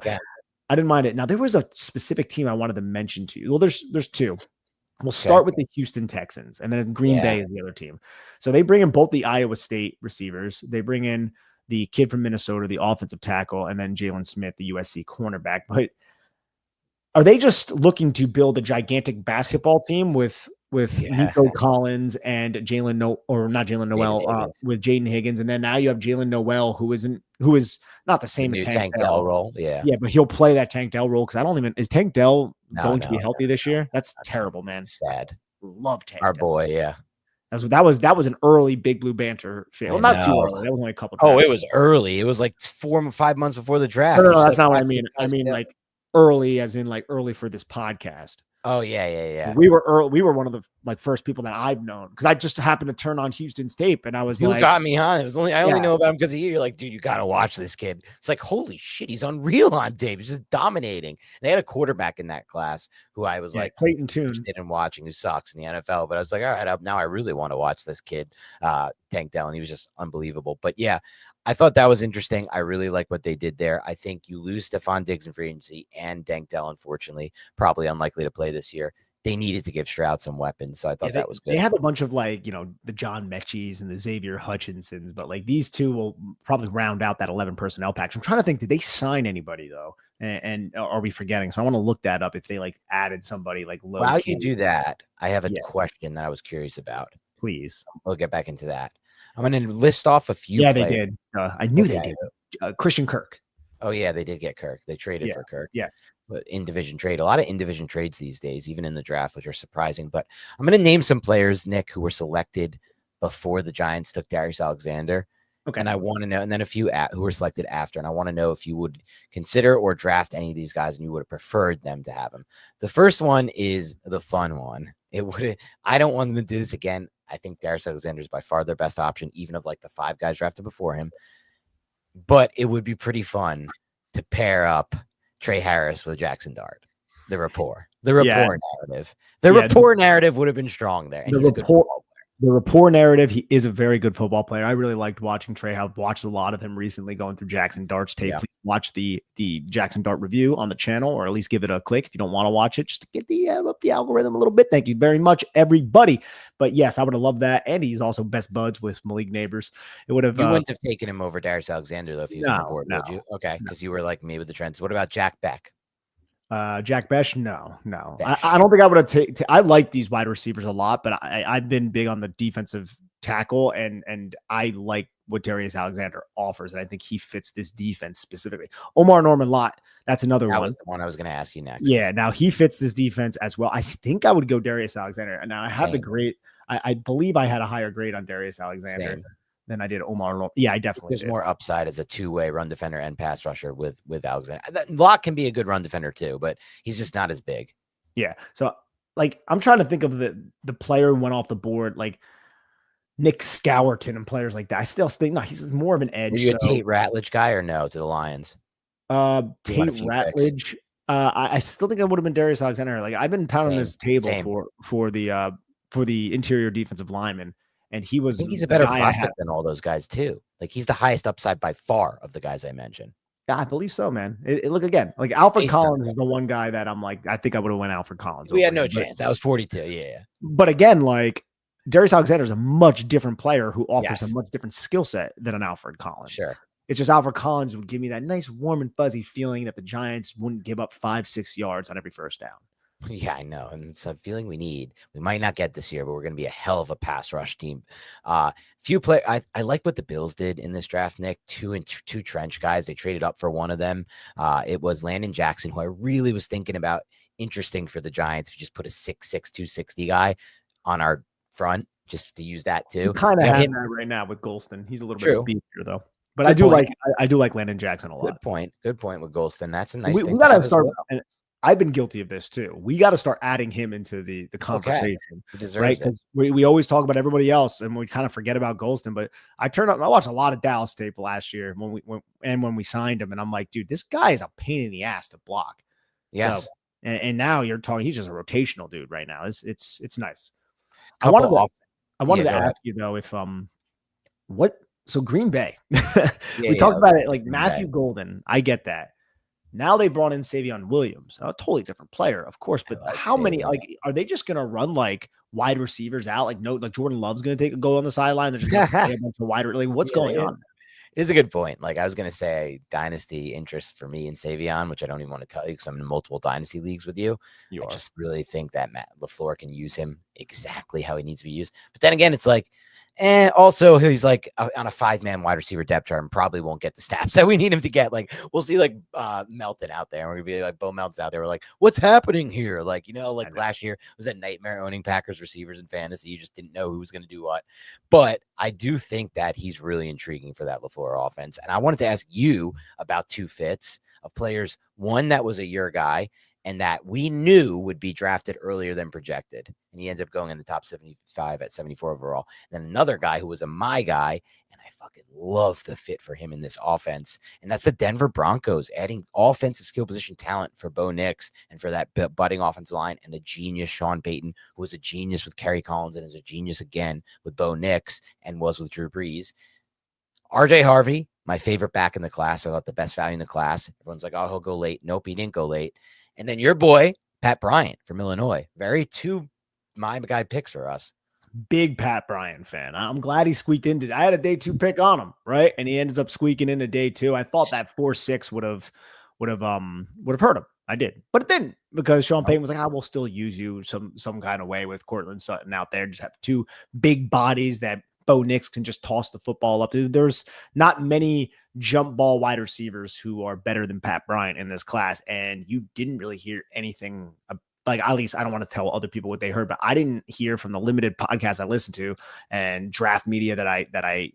I didn't mind it. Now, there was a specific team I wanted to mention to you. Well, there's 2. We'll start with the Houston Texans, and then Green Bay is the other team. So they bring in both the Iowa State receivers. They bring in the kid from Minnesota, the offensive tackle, and then Jalen Smith, the USC cornerback. But are they just looking to build a gigantic basketball team with Nico Collins and with Jaden Higgins, and then now you have Jalen Noel, who is not the same as Tank Dell role, but he'll play that Tank Dell role because is Tank Dell going to be healthy this year? That's terrible, man. Sad. Love Tank Dell. Boy, that was an early Big Blue Banter fit. Well, not too early. That was only a couple. Oh, it was early. It was like 4 or 5 months before the draft. No, that's not what I mean. I mean like early, as in like early for this podcast. Oh yeah. We were early. We were one of the first people that I've known because I just happened to turn on Houston's tape and I was you got me on. It was I only know about him because of you. You're like, dude, you got to watch this kid. It's like, holy shit, he's unreal on tape. He's just dominating. And they had a quarterback in that class who I was like Clayton Tune and watching, who sucks in the NFL. But I was like, all right, now I really want to watch this kid, Tank Dell, and he was just unbelievable. But yeah, I thought that was interesting. I really like what they did there. I think you lose Stephon Diggs in free agency and Tank Dell, unfortunately, probably unlikely to play this year. They needed to give Stroud some weapons, so I thought that was good. They have a bunch of the John Mechie's and the Xavier Hutchinsons, but these two will probably round out that 11 personnel package. I'm trying to think, did they sign anybody though? And are we forgetting? So I want to look that up if they added somebody low. While you do that, I have a question that I was curious about. Please, we'll get back into that. I'm going to list off a few. Yeah, players. They did. I knew they did. Christian Kirk. Oh yeah, they did get Kirk. They traded Yeah, for Kirk. yeah. But in division trade, a lot of in division trades these days, even in the draft, which are surprising. But I'm going to name some players, Nick, who were selected before the Giants took Darius Alexander. Okay. And I want to know, and then a few who were selected after. And I want to know if you would consider or draft any of these guys and you would have preferred them to have them. The first one is the fun one. I don't want them to do this again. I think Darius Alexander is by far their best option, even of like the 5 guys drafted before him. But it would be pretty fun to pair up Trey Harris with Jackson Dart. The rapport narrative. The rapport narrative would have been strong there. And he's a good football player. The rapport narrative, he is a very good football player. I really liked watching Trey. I've watched a lot of him recently going through Jackson Dart's tape. Yeah. Please watch the Jackson Dart review on the channel, or at least give it a click if you don't want to watch it, just to get the up the algorithm a little bit. Thank you very much, everybody. But yes, I would have loved that. And he's also best buds with Malik Neighbors. It would have. You wouldn't have taken him over Darius Alexander, though, if he was on the board, would you? Okay, because you were like me with the trends. What about Jack Beck? Jack Besh, no. I don't think I would have taken. I like these wide receivers a lot, but I've been big on the defensive tackle, and I like what Darius Alexander offers, and I think he fits this defense specifically. Omar Norman Lott, that's another one. That was the one I was going to ask you next. Yeah, now he fits this defense as well. I think I would go Darius Alexander. Now I have the grade. I believe I had a higher grade on Darius Alexander than I did Omar. Yeah, I definitely There's more upside as a two-way run defender and pass rusher with Alexander. Locke can be a good run defender too, but he's just not as big. Yeah. So like I'm trying to think of the player who went off the board, like Nick Scourton and players like that. I still think no, he's more of an edge. Were you a Tate Ratledge guy or no to the Lions? Tate Ratledge. I still think I would have been Darius Alexander. Like I've been pounding this table for the interior defensive lineman. And he was. I think he's a better prospect than all those guys too. Like he's the highest upside by far of the guys I mentioned. Yeah, I believe so, man. Look again, like Alfred Collins is the one guy that I'm like, I think I would have went Alfred Collins. We had no chance. That was 42. Yeah. But again, like Darius Alexander is a much different player who offers a much different skill set than an Alfred Collins. Sure. It's just Alfred Collins would give me that nice, warm and fuzzy feeling that the Giants wouldn't give up 5-6 yards on every first down. Yeah, I know. And it's a feeling we might not get this year, but we're going to be a hell of a pass rush team. Few play. I like what the Bills did in this draft, Nick. Two trench guys. They traded up for one of them. It was Landon Jackson, who I really was thinking about. Interesting for the Giants to just put a 6'6", 260 guy on our front, just to use that too. Kind of have that right now with Golston. He's a little bit beefier though. But I do like Landon Jackson a lot. Good point with Golston. That's a nice thing. We gotta start. Well. I've been guilty of this too. We got to start adding him into the conversation, right? Because we always talk about everybody else and we kind of forget about Golston. But I watched a lot of Dallas tape last year when we signed him, and I'm like, dude, this guy is a pain in the ass to block. Yes. So, and now you're talking, he's just a rotational dude right now. It's nice. I wanted to ask you though, if so Green Bay, we talked about it, like Matthew Golden. I get that. Now they brought in Savion Williams, a totally different player, of course. But how many, are they just going to run like wide receivers out? Like Jordan Love's going to take a go on the sideline. They're just going to play a bunch of wide. Like what's going on? It is a good point. Like I was going to say, dynasty interest for me in Savion, which I don't even want to tell you because I'm in multiple dynasty leagues with you. I just really think that Matt LaFleur can use him exactly how he needs to be used. But then again, it's like, also he's like on a 5-man wide receiver depth chart and probably won't get the stats that we need him to get. Like we'll see like Melton out there, and we're gonna be like Bo Melton's out there. We're like, what's happening here? Like, last year was a nightmare owning Packers receivers in fantasy. You just didn't know who was gonna do what. But I do think that he's really intriguing for that LaFleur offense. And I wanted to ask you about 2 fits of players, one that was a year guy and that we knew would be drafted earlier than projected. And he ended up going in the top 75 at 74 overall. And then another guy who was my guy, and I fucking love the fit for him in this offense. And that's the Denver Broncos, adding offensive skill position talent for Bo Nix and for that budding offensive line, and the genius Sean Payton, who was a genius with Kerry Collins and is a genius again with Bo Nix and was with Drew Brees. RJ Harvey, my favorite back in the class. I thought the best value in the class. Everyone's like, oh, he'll go late. Nope, he didn't go late. And then your boy, Pat Bryant from Illinois. Very 2 my guy picks for us. Big Pat Bryant fan. I'm glad he squeaked into. I had a day 2 pick on him, right? And he ends up squeaking into day 2. I thought that 4-6 would have hurt him. I did, but it didn't, because Sean Payton was like, I will still use you some kind of way with Cortland Sutton out there. Just have 2 big bodies that Bo Nix can just toss the football up. There's not many jump ball wide receivers who are better than Pat Bryant in this class. And you didn't really hear anything like, at least I don't want to tell other people what they heard, but I didn't hear from the limited podcasts I listened to and draft media that I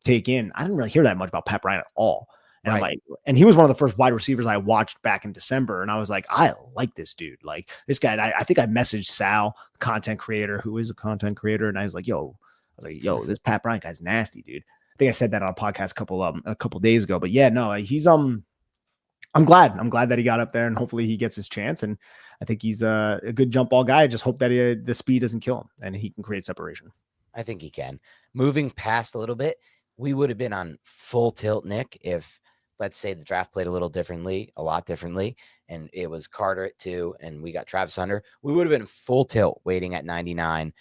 take in. I didn't really hear that much about Pat Bryant at all. And I'm like, and he was one of the first wide receivers I watched back in December. And I was like, I like this dude. Like this guy, I think I messaged Sal, content creator, who is a content creator. And I was like, yo, this Pat Bryant guy's nasty, dude. I think I said that on a podcast a couple days ago, but yeah, no, he's, I'm glad that he got up there and hopefully he gets his chance. And I think he's a good jump ball guy. I just hope that the speed doesn't kill him and he can create separation. I think he can. Moving past a little bit, we would have been on full tilt, Nick, if, let's say, the draft played a lot differently, and it was Carter at 2, and we got Travis Hunter. We would have been full tilt waiting at 99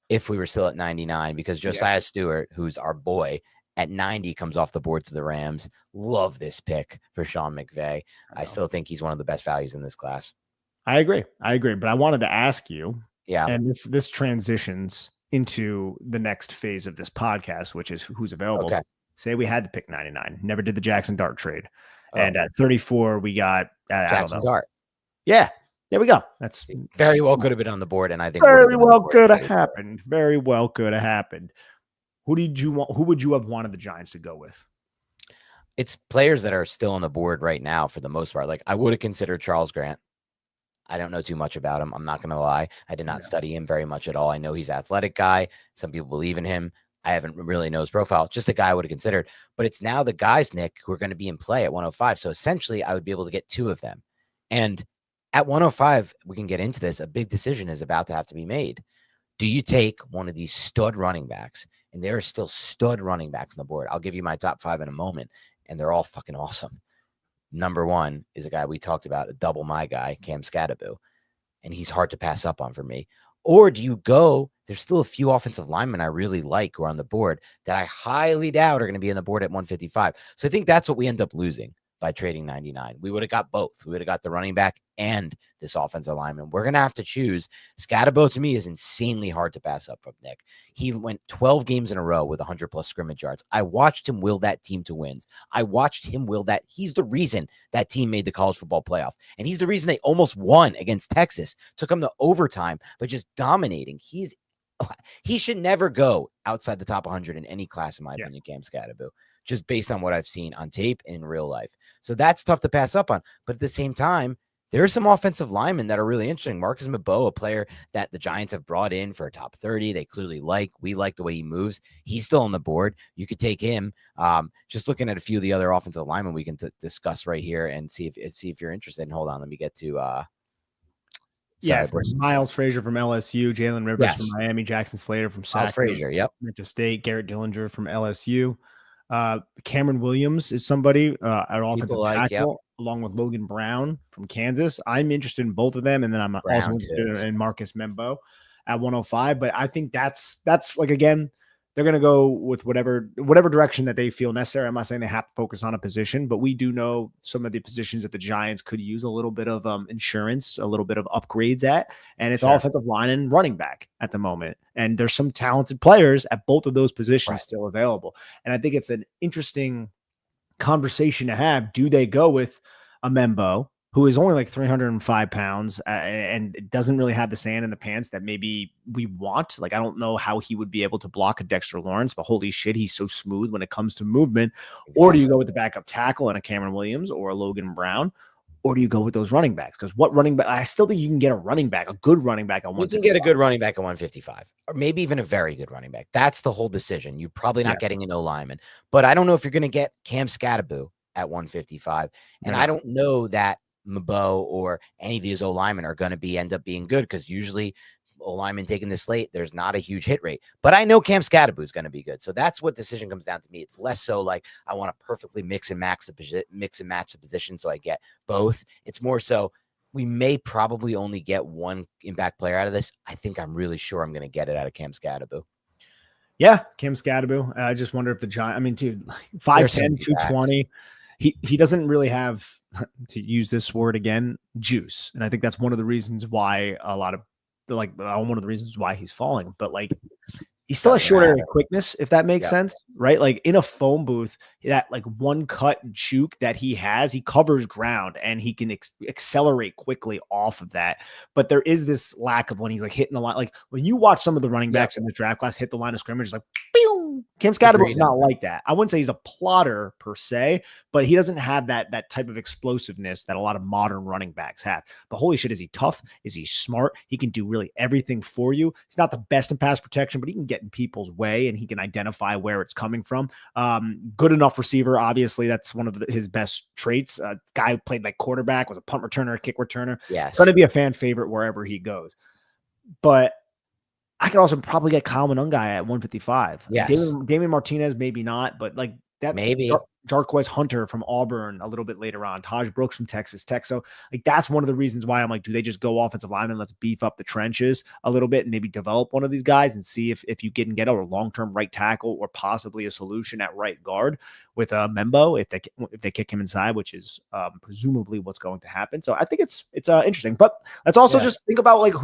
if we were still at 99, because Josiah Stewart, who's our boy, at 90 comes off the board to the Rams. Love this pick for Sean McVay. I still think he's one of the best values in this class. I agree. But I wanted to ask you, and this transitions into the next phase of this podcast, which is who's available. Okay. Say we had to pick 99, never did the Jackson Dart trade. And at 34, we got Jackson Dart. Yeah, there we go. That's very well could have been on the board. And I think very well could have happened. Very well could have happened. Who would you have wanted the Giants to go with? It's players that are still on the board right now for the most part. Like I would have considered Charles Grant. I don't know too much about him. I'm not going to lie. I did not study him very much at all. I know he's an athletic guy. Some people believe in him. I haven't really know his profile. Just a guy I would have considered. But it's now the guys, Nick, who are going to be in play at 105. So essentially, I would be able to get 2 of them. And at 105, we can get into this. A big decision is about to have to be made. Do you take one of these stud running backs? And there are still stud running backs on the board. I'll give you my top 5 in a moment. And they're all fucking awesome. Number 1 is a guy we talked about, a double my guy, Cam Skadaboo. And he's hard to pass up on for me. Or do you go, there's still a few offensive linemen I really like who are on the board that I highly doubt are going to be on the board at 155. So I think that's what we end up losing by trading 99. We would have got both. We would have got the running back and this offensive lineman. We're going to have to choose. Scatterbo to me is insanely hard to pass up from Nick. He went 12 games in a row with 100+ scrimmage yards. I watched him will that team to wins. I watched him will that. He's the reason that team made the college football playoff. And he's the reason they almost won against Texas. Took him to overtime, but just dominating. He should never go outside the top 100 in any class, in my opinion, Cam Skadaboo, just based on what I've seen on tape and in real life. So that's tough to pass up on. But at the same time, there are some offensive linemen that are really interesting. Marcus Mabo, a player that the Giants have brought in for a top 30. They clearly like. We like the way he moves. He's still on the board. You could take him. Just looking at a few of the other offensive linemen we can discuss right here and see if you're interested. And hold on, let me get to Miles Frazier from LSU, Jalen Rivers from Miami, Jackson Slater from Metro State, Garrett Dillinger from LSU. Cameron Williams is somebody at offensive tackle, along with Logan Brown from Kansas. I'm interested in both of them, and then I'm also interested in Marcus Membo at 105. But I think that's like, again, they're going to go with whatever direction that they feel necessary. I'm not saying they have to focus on a position, but we do know some of the positions that the Giants could use a little bit of insurance, a little bit of upgrades at, and it's offensive line and running back at the moment. And there's some talented players at both of those positions still available. And I think it's an interesting conversation to have. Do they go with a Membo, who is only like 305 pounds and doesn't really have the sand in the pants that maybe we want? Like, I don't know how he would be able to block a Dexter Lawrence, but holy shit, he's so smooth when it comes to movement. Exactly. Or do you go with the backup tackle and a Cameron Williams or a Logan Brown? Or do you go with those running backs? Because what running back? I still think you can get a running back, a good running back at 155. You can get a good running back at 155, or maybe even a very good running back. That's the whole decision. You're probably not getting an O-lineman. But I don't know if you're going to get Cam Skadaboo at 155. And I don't know that Mabo or any of these O-linemen are going to end up being good, because usually O-linemen taking this late, there's not a huge hit rate. But I know Cam Skadaboo is going to be good. So that's what decision comes down to me. It's less so like I want to perfectly mix and match the position so I get both. It's more so we may probably only get one impact player out of this. I think I'm really sure I'm going to get it out of Cam Skadaboo. Yeah, Cam Skadaboo. I just wonder if the Giants, I mean, dude, 5'10", 220. He doesn't really have, to use this word again, juice. And I think that's one of the reasons why one of the reasons why he's falling. But like, He still has Doesn't short area matter. quickness, if that makes Yep. sense, right? Like in a phone booth, that like one cut and juke that he has, he covers ground and he can accelerate quickly off of that. But there is this lack of when he's like hitting the line. Like when you watch some of the running Yep. backs in the draft class hit the line of scrimmage, like, pew! Cam Scatterbo Agreed. is not like that. I wouldn't say he's a plotter per se, but he doesn't have that type of explosiveness that a lot of modern running backs have. But holy shit, is he tough? Is he smart? He can do really everything for you. He's not the best in pass protection, but he can get in people's way and he can identify where it's coming from. Good enough receiver. Obviously, that's one of his best traits. Guy who played like quarterback, was a punt returner, a kick returner. Yes. Going to be a fan favorite wherever he goes. But I could also probably get Kyle Monungai at 155. Yes. Damian Martinez, maybe not, but like that Maybe. Jarquez Hunter from Auburn a little bit later on, Taj Brooks from Texas Tech. So like that's one of the reasons why I'm like, do they just go offensive lineman? Let's beef up the trenches a little bit and maybe develop one of these guys and see if you can get a long-term right tackle or possibly a solution at right guard with Membo if they kick him inside, which is presumably what's going to happen. So I think it's interesting. But let's also just think about like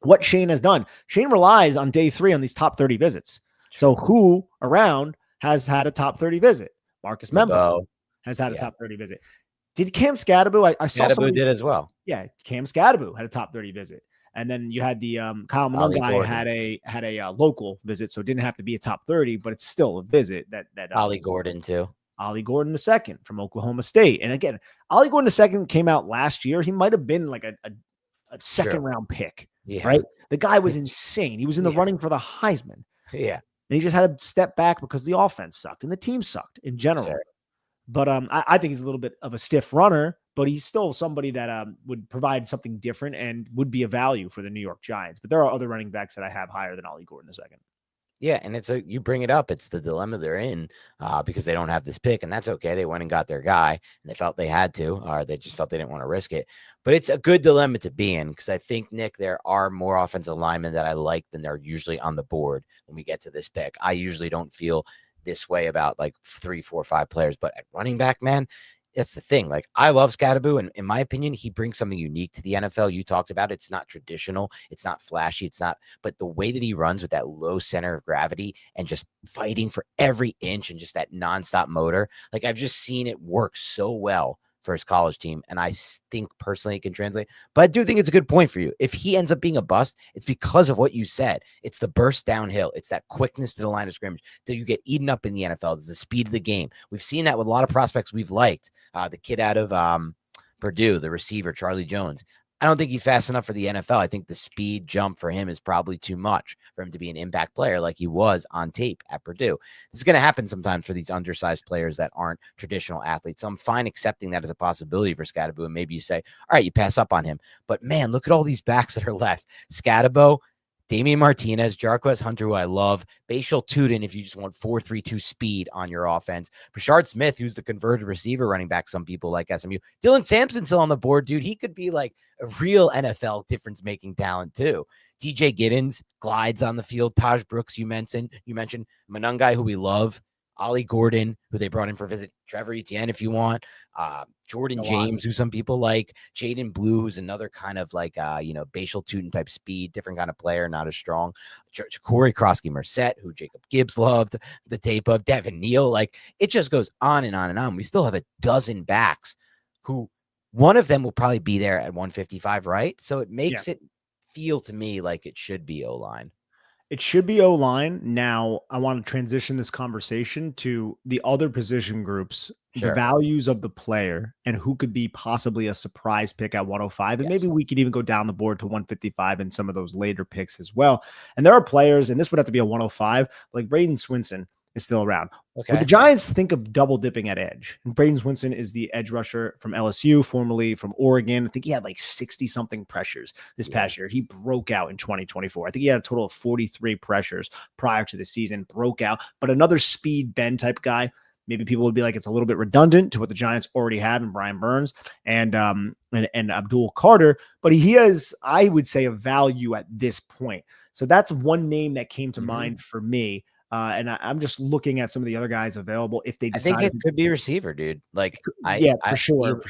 what Shane has done. Shane relies on day 3 on these top 30 visits. So who around has had a top 30 visit? Marcus Membo has had a top 30 visit. Did Cam Scatterbo? I saw Scatterbo did as well. Yeah, Cam Scatterbo had a top 30 visit. And then you had the Kyle Monungai had a local visit, so it didn't have to be a top 30, but it's still a visit. That Ollie Gordon too. Ollie Gordon II from Oklahoma State. And again, Ollie Gordon II came out last year. He might have been like a second round pick. Yeah. Right. The guy was insane. He was in the running for the Heisman. Yeah. And he just had to step back because the offense sucked and the team sucked in general. Sure. But I think he's a little bit of a stiff runner, but he's still somebody that would provide something different and would be a value for the New York Giants. But there are other running backs that I have higher than Ollie Gordon II. Yeah, and you bring it up. It's the dilemma they're in because they don't have this pick, and that's okay. They went and got their guy, and they felt they had to, or they just felt they didn't want to risk it. But it's a good dilemma to be in because I think, Nick, there are more offensive linemen that I like than they're usually on the board when we get to this pick. I usually don't feel this way about like 3, 4, 5 players, but at running back, man, that's the thing. Like, I love Scatterbo, and in my opinion, he brings something unique to the NFL. You talked about it. It's not traditional. It's not flashy. It's not, but the way that he runs with that low center of gravity and just fighting for every inch and just that nonstop motor, like I've just seen it work so well for his college team. And I think personally it can translate, but I do think it's a good point for you. If he ends up being a bust, it's because of what you said. It's the burst downhill. It's that quickness to the line of scrimmage till you get eaten up in the NFL. It's the speed of the game. We've seen that with a lot of prospects we've liked. The kid out of Purdue, the receiver, Charlie Jones. I don't think he's fast enough for the NFL. I think the speed jump for him is probably too much for him to be an impact player like he was on tape at Purdue. This is going to happen sometimes for these undersized players that aren't traditional athletes. So I'm fine accepting that as a possibility for Scatterbo. And maybe you say, all right, you pass up on him. But man, look at all these backs that are left. Scatterbo, Damian Martinez, Jarquez Hunter, who I love, Bashal Tootin, if you just want 4.32 speed on your offense, Brashard Smith, who's the converted receiver running back, some people like SMU, Dylan Sampson's still on the board, dude. He could be like a real NFL difference-making talent too. DJ Giddens glides on the field. Taj Brooks, you mentioned Monungai, who we love. Ollie Gordon, who they brought in for a visit, Trevor Etienne, if you want, Jordan James, who some people like, Jaden Blue, who's another kind of like, Bashal Tootin type speed, different kind of player, not as strong. Corey Krosky-Merced, who Jacob Gibbs loved the tape of, Devin Neal. Like, it just goes on and on and on. We still have a dozen backs who one of them will probably be there at 155, right? So it makes it feel to me like it should be O-line. It should be O-line. Now, I want to transition this conversation to the other position groups, the values of the player, and who could be possibly a surprise pick at 105. And maybe we could even go down the board to 155 in some of those later picks as well. And there are players, and this would have to be a 105, like Braden Swinson is still around. Okay. Would the Giants think of double dipping at edge? And Braden Swinson is the edge rusher from LSU, formerly from Oregon. I think he had like 60 something pressures this past year. He broke out in 2024. I think he had a total of 43 pressures prior to the season, broke out, but another speed bend type guy. Maybe people would be like, it's a little bit redundant to what the Giants already have in Brian Burns and Abdul Carter, but he has, I would say, a value at this point. So that's one name that came to mind for me. And I'm just looking at some of the other guys available. If they decide, I think it could be receiver, dude. Like, for sure.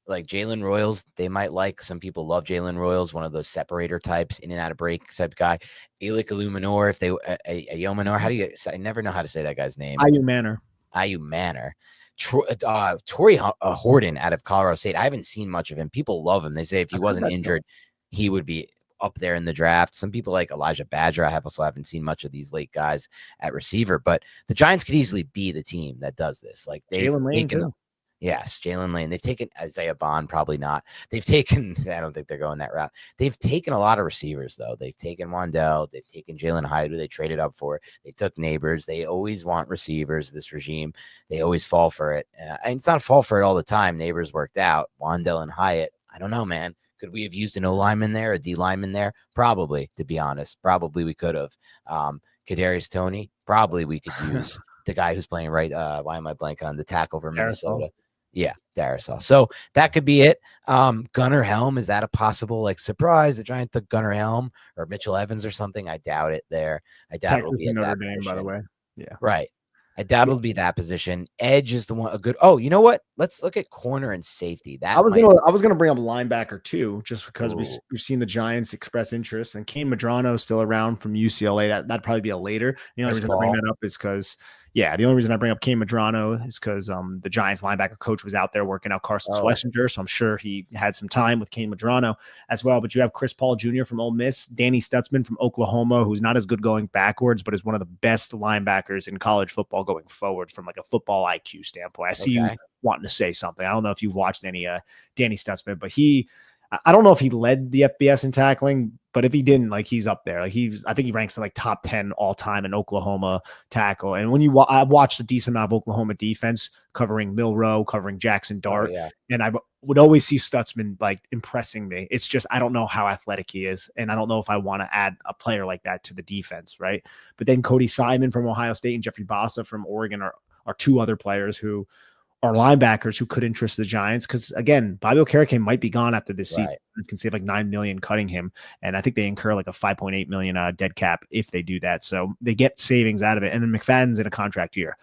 like Jalen Royals, they might like. Some people love Jalen Royals, one of those separator types, in and out of break type guy. Elik Illuminor, if they a Yominor, how do you? I never know how to say that guy's name. IU Manor. IU Manor. Torrey Horton out of Colorado State. I haven't seen much of him. People love him. They say if he wasn't injured, he would be up there in the draft. Some people like Elijah Badger. I haven't seen much of these late guys at receiver, but the Giants could easily be the team that does this. Like they've taken, yes, Jalen Lane. They've taken Isaiah Bond, probably not. They've taken, I don't think they're going that route. They've taken a lot of receivers, though. They've taken Wandell. They've taken Jalen Hyde, who they traded up for. They took Neighbors. They always want receivers, this regime. They always fall for it. And it's not a fall for it all the time. Neighbors worked out. Wandell and Hyatt, I don't know, man. Could we have used an O lineman there, a D lineman there? Probably, to be honest. Probably we could have. Kadarius Toney, probably we could use the guy who's playing right. Why am I blanking on the tackle for Minnesota? Yeah, Darius. So that could be it. Gunnar Helm, is that a possible like surprise? The Giants took Gunnar Helm or Mitchell Evans or something. I doubt it there. I doubt it'll be at Notre that Dame, position. by the way. Yeah. Right. I doubt it'll be that position. Edge is the one a good. Oh, you know what? Let's look at corner and safety. That I was gonna bring up linebacker too, just because we've seen the Giants express interest, and Kane Madrano still around from UCLA. That'd probably be a later. The only reason I bring that up is because the only reason I bring up Kane Madrano is because the Giants linebacker coach was out there working out Carson Schlesinger, so I'm sure he had some time with Kane Madrano as well. But you have Chris Paul Jr. from Ole Miss, Danny Stutzman from Oklahoma, who's not as good going backwards, but is one of the best linebackers in college football going forward from like a football IQ standpoint. I see you wanting to say something. I don't know if you've watched any Danny Stutzman, but I don't know if he led the FBS in tackling, but if he didn't, like he's up there. Like I think he ranks in like top 10 all time in Oklahoma tackle. And when I watched a decent amount of Oklahoma defense covering Milroe, covering Jackson Dart, and I would always see Stutzman like impressing me. It's just, I don't know how athletic he is. And I don't know if I want to add a player like that to the defense. Right. But then Cody Simon from Ohio State and Jeffrey Bassa from Oregon are two other players who are linebackers who could interest the Giants. Because again, Bobby Okereke might be gone after this season. It can save like $9 million cutting him, and I think they incur like a $5.8 million dead cap if they do that. So they get savings out of it. And then McFadden's in a contract year.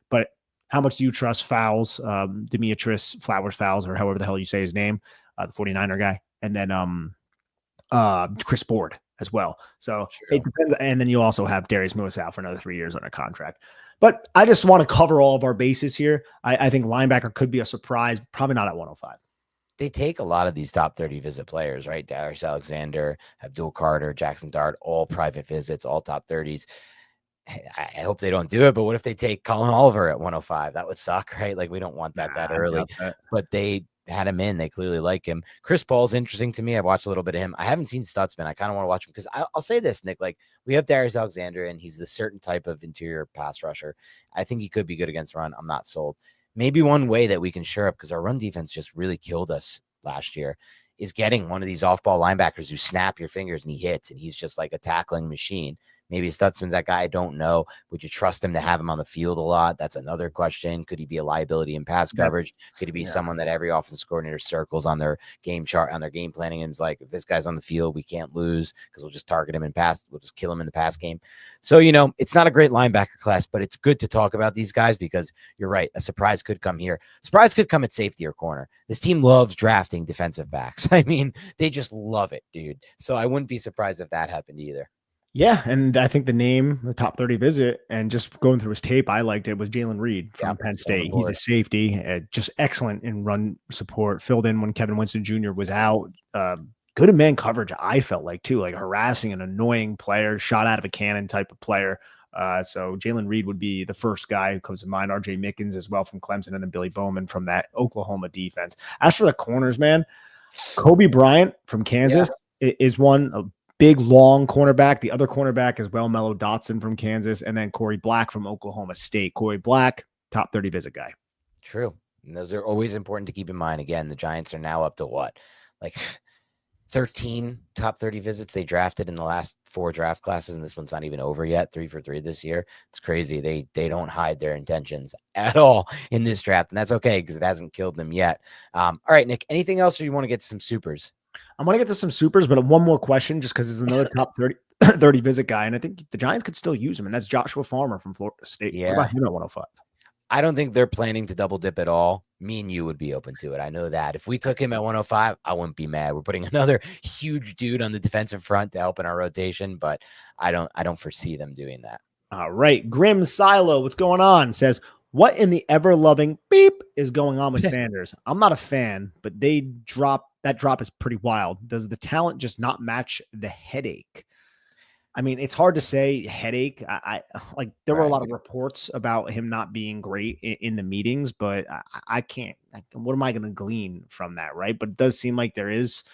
But how much do you trust Fowles, Demetrius Flowers Fowles, or however the hell you say his name, the 49er guy, and then Chris Board as well. So it depends. And then you also have Darius Lewis out for another 3 years on a contract. But I just want to cover all of our bases here. I think linebacker could be a surprise, probably not at 105. They take a lot of these top 30 visit players, right? Darius Alexander, Abdul Carter, Jackson Dart, all private visits, all top 30s. I hope they don't do it, but what if they take Colin Oliver at 105? That would suck, right? Like we don't want that early. But they had him in. They clearly like him. Chris Paul's interesting to me. I've watched a little bit of him. I haven't seen Stutzman. I kind of want to watch him because I'll say this, Nick, like we have Darius Alexander and he's the certain type of interior pass rusher. I think he could be good against run. I'm not sold. Maybe one way that we can shore up, because our run defense just really killed us last year, is getting one of these off-ball linebackers who snap your fingers and he hits and he's just like a tackling machine. Maybe Stutzman's that guy. I don't know. Would you trust him to have him on the field a lot? That's another question. Could he be a liability in pass coverage? Could he be someone that every offensive coordinator circles on their game chart, on their game planning, and is like, if this guy's on the field, we can't lose because we'll just target him in pass. We'll just kill him in the pass game. So, it's not a great linebacker class, but it's good to talk about these guys because you're right. A surprise could come here. Surprise could come at safety or corner. This team loves drafting defensive backs. I mean, they just love it, dude. So I wouldn't be surprised if that happened either. Yeah, and I think the top 30 visit, and just going through his tape, I liked it, was Jalen Reed from Penn State. He's a safety, just excellent in run support, filled in when Kevin Winston Jr. was out. Good in man coverage, I felt like, too, like harassing an annoying player, shot out of a cannon type of player. So Jalen Reed would be the first guy who comes to mind. RJ Mickens as well from Clemson, and then Billy Bowman from that Oklahoma defense. As for the corners, man, Kobe Bryant from Kansas is one, a big, long cornerback. The other cornerback is Mello Dotson from Kansas, and then Corey Black from Oklahoma State. Corey Black, top 30 visit guy. True. And those are always important to keep in mind. Again, the Giants are now up to what? Like 13 top 30 visits they drafted in the last 4 draft classes, and this one's not even over yet. 3 for 3 this year. It's crazy. They don't hide their intentions at all in this draft, and that's okay because it hasn't killed them yet. All right, Nick, anything else, or you want to get to some supers? I want to get to some supers, but one more question, just because it's another top 30 visit guy, and I think the Giants could still use him, and that's Joshua Farmer from Florida State. Yeah. What about him at 105? I don't think they're planning to double dip at all. Me and you would be open to it. I know that. If we took him at 105, I wouldn't be mad. We're putting another huge dude on the defensive front to help in our rotation, but I don't foresee them doing that. All right. Grim Silo, what's going on? Says, what in the ever-loving beep is going on with Sanders? I'm not a fan, but that drop is pretty wild. Does the talent just not match the headache? I mean, it's hard to say headache. I like there were a lot of reports about him not being great in the meetings, but I can't. What am I going to glean from that, right? But it does seem like there is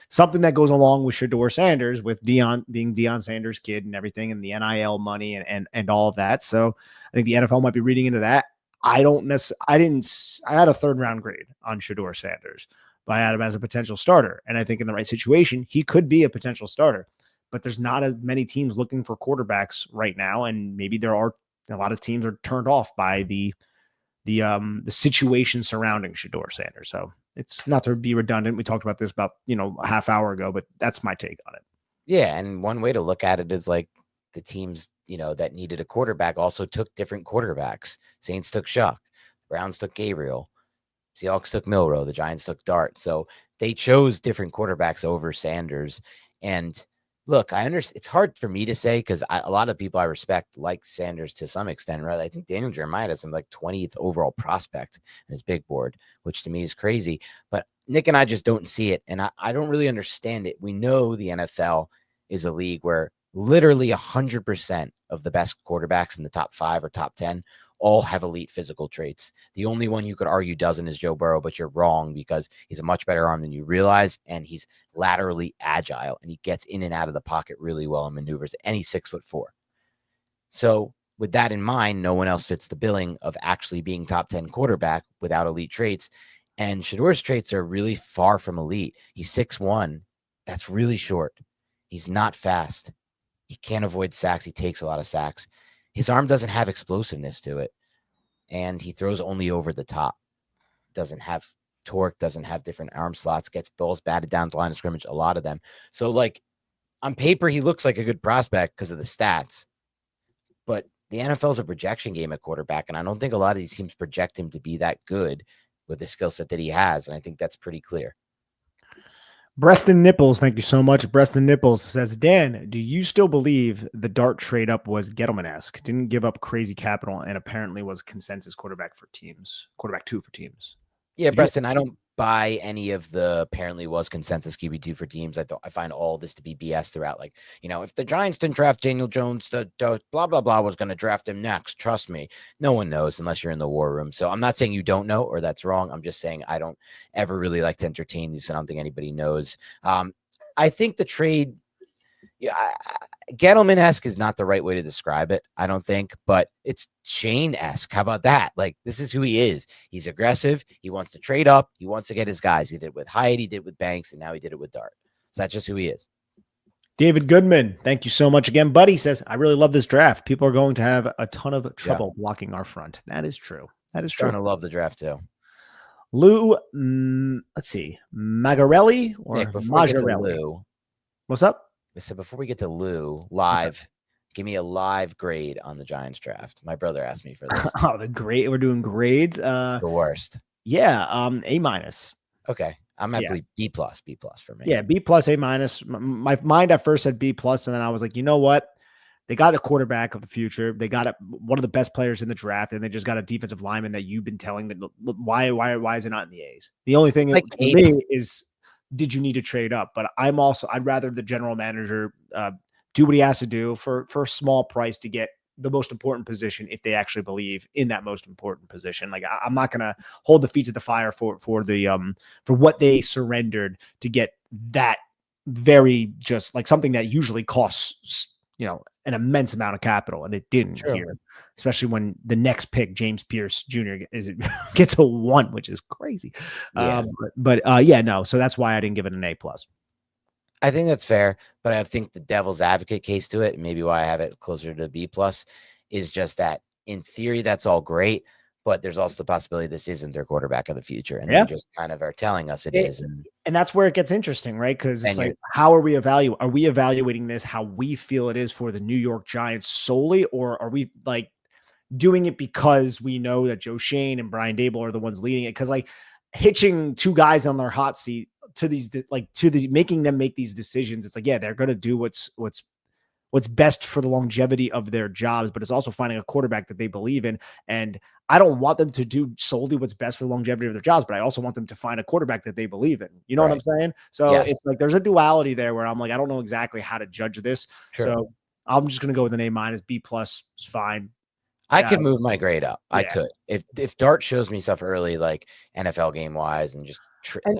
something that goes along with Shedeur Sanders, with Deion being Deion Sanders' kid and everything, and the NIL money and all of that. So I think the NFL might be reading into that. I don't necessarily. I had a 3rd round grade on Shedeur Sanders, but I had him as a potential starter, and I think in the right situation, he could be a potential starter. But there's not as many teams looking for quarterbacks right now, and maybe there are a lot of teams are turned off by the situation surrounding Shedeur Sanders. So it's not to be redundant. We talked about this about a half hour ago, but that's my take on it. Yeah, and one way to look at it is like the teams that needed a quarterback also took different quarterbacks. Saints took Shuck, Browns took Gabriel, Seahawks took Milrow, the Giants took Dart. So they chose different quarterbacks over Sanders. And look, I understand it's hard for me to say because a lot of people I respect like Sanders to some extent, right? I think Daniel Jeremiah has some like 20th overall prospect in his big board, which to me is crazy. But Nick and I just don't see it. And I don't really understand it. We know the NFL is a league where literally 100% of the best quarterbacks in the top 5 or top 10 all have elite physical traits. The only one you could argue doesn't is Joe Burrow, but you're wrong because he's a much better arm than you realize, and he's laterally agile, and he gets in and out of the pocket really well and maneuvers, and he's 6'4". So with that in mind, no one else fits the billing of actually being top 10 quarterback without elite traits, and Shedeur's traits are really far from elite. He's 6'1". That's really short. He's not fast. He can't avoid sacks. He takes a lot of sacks. His arm doesn't have explosiveness to it, and he throws only over the top. Doesn't have torque, doesn't have different arm slots, gets balls batted down to line of scrimmage, a lot of them. So, like, on paper, he looks like a good prospect because of the stats, but the NFL is a projection game at quarterback, and I don't think a lot of these teams project him to be that good with the skill set that he has, and I think that's pretty clear. Breaston Nipples, thank you so much. Breaston Nipples says, Dan, do you still believe the Dart trade up was Gettleman-esque? Didn't give up crazy capital and apparently was consensus quarterback 2 for teams. Yeah, Preston, I don't buy any of the apparently was consensus QB2 for teams. I find all this to be BS throughout. Like, if the Giants didn't draft Daniel Jones, the blah, blah, blah was going to draft him next. Trust me. No one knows unless you're in the war room. So I'm not saying you don't know or that's wrong. I'm just saying I don't ever really like to entertain these. I don't think anybody knows. I think the trade, Gettleman-esque is not the right way to describe it, I don't think, but it's Shane-esque. How about that? Like, this is who he is. He's aggressive. He wants to trade up. He wants to get his guys. He did it with Hyatt. He did it with Banks, and now he did it with Dart. So that's just who he is. David Goodman, thank you so much again. Buddy says, I really love this draft. People are going to have a ton of trouble blocking our front. That is true. That is true. I'm going to love the draft, too. Lou, let's see, Magarelli or Nick, Magarelli? What's up? I said, before we get to Lou, live, give me a live grade on the Giants draft. My brother asked me for this. Oh, the grade. We're doing grades. It's the worst. Yeah. A-. Okay. I'm at B plus for me. Yeah. B+, A-. My mind at first said B+, and then I was like, you know what? They got a quarterback of the future. They got one of the best players in the draft, and they just got a defensive lineman that you've been telling that why is it not in the A's? The only thing for me is, did you need to trade up? But I'd rather the general manager do what he has to do for a small price to get the most important position if they actually believe in that most important position. Like, I'm not going to hold the feet to the fire for what they surrendered to get that very just like something that usually costs, an immense amount of capital, and it didn't here, especially when the next pick, James Pierce Jr. gets a 1, which is crazy. Yeah. No. So that's why I didn't give it an A+. I think that's fair, but I think the devil's advocate case to it, and maybe why I have it closer to B+, is just that in theory, that's all great, but there's also the possibility this isn't their quarterback of the future, and they just kind of are telling us it is. And that's where it gets interesting, right? Because it's like, how are we evaluating? Are we evaluating this how we feel it is for the New York Giants solely, or are we like, doing it because we know that Joe Shane and Brian Dable are the ones leading it. Because like hitching two guys on their hot seat to these, like to the making them make these decisions, it's like, yeah, they're going to do what's best for the longevity of their jobs, but it's also finding a quarterback that they believe in. And I don't want them to do solely what's best for the longevity of their jobs, but I also want them to find a quarterback that they believe in. You know what I'm saying? So Yes. it's like there's a duality there where I'm like, I don't know exactly how to judge this. Sure. So I'm just going to go with an A-, B+ is fine. I could move my grade up. I Yeah. could. If Dart shows me stuff early, like NFL game wise and just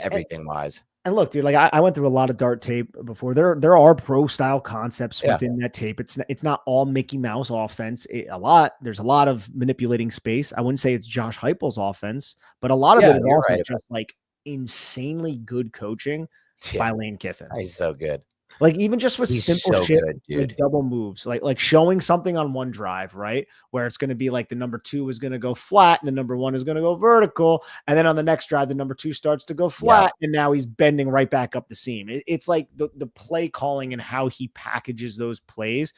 everything wise. And look, dude, like I went through a lot of Dart tape before. There are pro style concepts within that tape. It's not all Mickey Mouse offense. There's a lot of manipulating space. I wouldn't say it's Josh Heupel's offense, but a lot of it is also just like insanely good coaching by Lane Kiffin. He's so good. Like even just with simple shit, like double moves, like showing something on one drive, right? Where it's going to be like the number 2 is going to go flat and the number 1 is going to go vertical. And then on the next drive, the number 2 starts to go flat and now he's bending right back up the seam. It's like the play calling and how he packages those plays.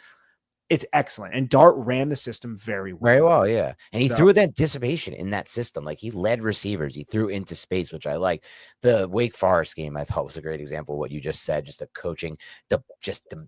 It's excellent. And Dart ran the system very well. Very well, yeah. And he threw with anticipation in that system. Like he led receivers. He threw into space, which I liked. The Wake Forest game, I thought, was a great example of what you just said, just the coaching, the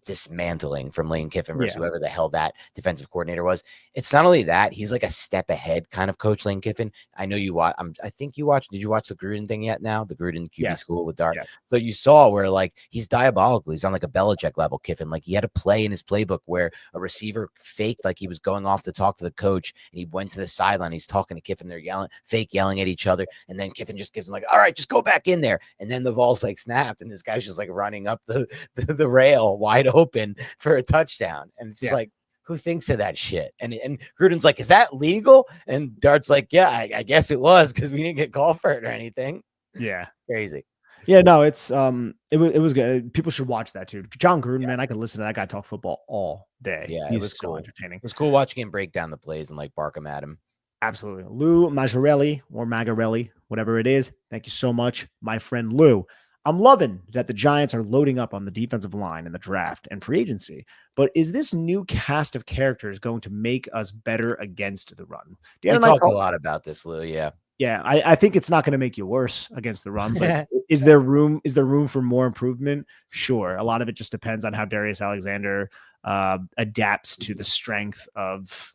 dismantling from Lane Kiffin versus whoever the hell that defensive coordinator was. It's not only that, he's like a step ahead kind of coach, Lane Kiffin. I know you watch. I think you watched. Did you watch the Gruden thing yet now? The Gruden QB school with Dart. Yes. So you saw where like he's diabolical. He's on like a Belichick level, Kiffin. Like he had a play in his playbook where a receiver faked like he was going off to talk to the coach and he went to the sideline. He's talking to Kiffin. They're yelling at each other. And then Kiffin just gives him like, all right, just go back in there. And then the ball's like snapped and this guy's just like running up the rail wide open for a touchdown. And it's like, who thinks of that shit? And Gruden's like, is that legal? And Dart's like, yeah, I guess it was because we didn't get called for it or anything. Yeah. Crazy. Yeah, no, it's it was good. People should watch that too. John Gruden, man, I could listen to that guy talk football all day. Yeah, it was so entertaining. It was cool watching him break down the plays and like bark him at him. Absolutely. Lou Magarelli or Magarelli, whatever it is. Thank you so much, my friend Lou. I'm loving that the Giants are loading up on the defensive line in the draft and free agency. But is this new cast of characters going to make us better against the run? We talked a lot about this, Lou. Yeah. Yeah, I think it's not going to make you worse against the run, but is there room for more improvement? Sure. A lot of it just depends on how Darius Alexander adapts to the strength of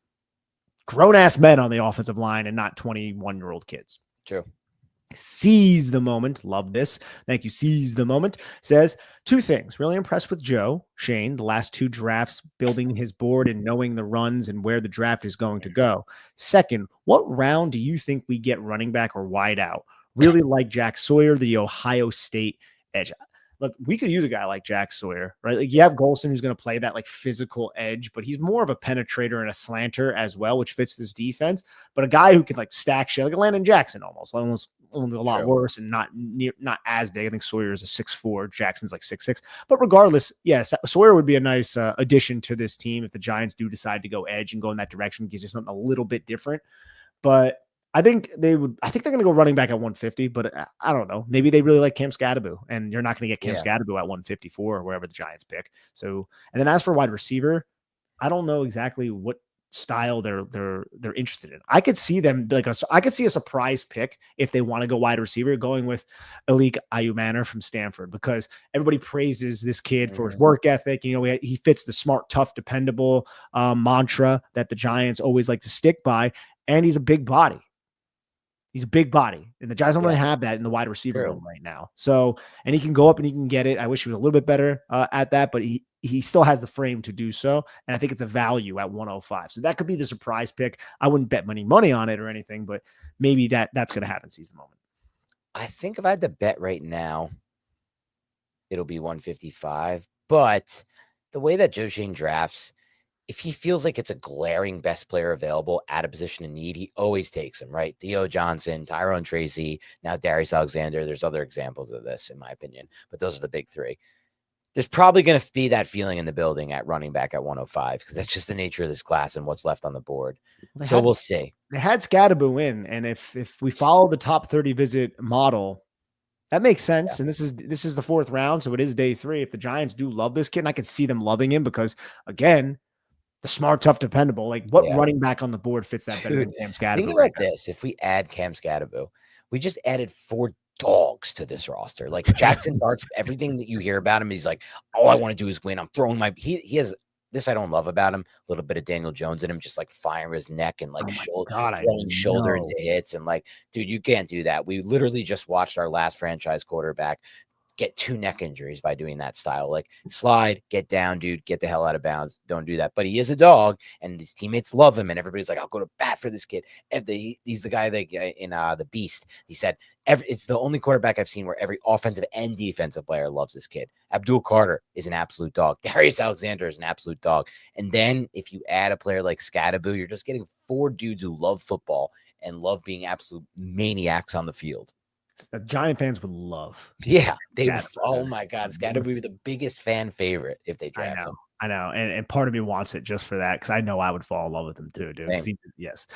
grown-ass men on the offensive line and not 21-year-old kids. True. Seize the moment. Love this. Thank you. Seize the moment. Says 2 things. Really impressed with Joe Shane, the last 2 drafts, building his board and knowing the runs and where the draft is going to go. Second, what round do you think we get running back or wide out? Really like Jack Sawyer, the Ohio State edge. Look, we could use a guy like Jack Sawyer, right? Like you have Golson who's going to play that like physical edge, but he's more of a penetrator and a slanter as well, which fits this defense. But a guy who can like stack shit, like a Landon Jackson almost only a lot worse and not as big. I think Sawyer is a 6'4", Jackson's like 6'6". But regardless, yes, Sawyer would be a nice addition to this team if the Giants do decide to go edge and go in that direction. It gives you something a little bit different. But I think they're going to go running back at 150, but I don't know. Maybe they really like Cam Skattebo, and you're not going to get Cam Skattebo at 154 or wherever the Giants pick. So, and then as for wide receiver, I don't know exactly what style they're interested in. I could see them I could see a surprise pick if they want to go wide receiver, going with Alik Ayumanor from Stanford, because everybody praises this kid for his work ethic. You know, he fits the smart, tough, dependable mantra that the Giants always like to stick by, and he's a big body. He's a big body, and the Giants don't really have that in the wide receiver room right now. So, and he can go up and he can get it. I wish he was a little bit better at that, but he still has the frame to do so. And I think it's a value at 105. So that could be the surprise pick. I wouldn't bet money on it or anything, but maybe that's going to happen. Seize the moment. I think if I had to bet right now, it'll be 155. But the way that Joe Shane drafts, if he feels like it's a glaring best player available at a position in need, he always takes him, right? Theo Johnson, Tyrone Tracy, now Darius Alexander. There's other examples of this, in my opinion, but those are the big 3. There's probably going to be that feeling in the building at running back at 105 because that's just the nature of this class and what's left on the board. We'll see. They had Skattebo in, and if we follow the top 30 visit model, that makes sense. And this is the 4th round, so it is day 3. If the Giants do love this kid, and I could see them loving him because, again, the smart, tough, dependable. Like, what Yeah. running back on the board fits that better Dude, than Cam think Scadaboo about right now? this. If we add Cam Scadaboo, we just added 4 dogs to this roster. Like Jackson Dart's everything that you hear about him, he's like, all I want to do is win. I'm throwing my he has this I don't love about him. A little bit of Daniel Jones in him, just like firing his neck and like Oh my God, I throwing shoulder know. into hits. And like, dude, you can't do that. We literally just watched our last franchise quarterback get 2 neck injuries by doing that style. Like slide, get down, dude, get the hell out of bounds. Don't do that. But he is a dog, and his teammates love him, and everybody's like, I'll go to bat for this kid. And he's the guy that in the Beast. He said it's the only quarterback I've seen where every offensive and defensive player loves this kid. Abdul Carter is an absolute dog. Darius Alexander is an absolute dog. And then if you add a player like Scadaboo, you're just getting 4 dudes who love football and love being absolute maniacs on the field. Giant fans would love. Yeah, they would. Scadaboo. Oh my God, Scadaboo would be the biggest fan favorite if they draft him. I know, and part of me wants it just for that because I know I would fall in love with him too, dude. Yes.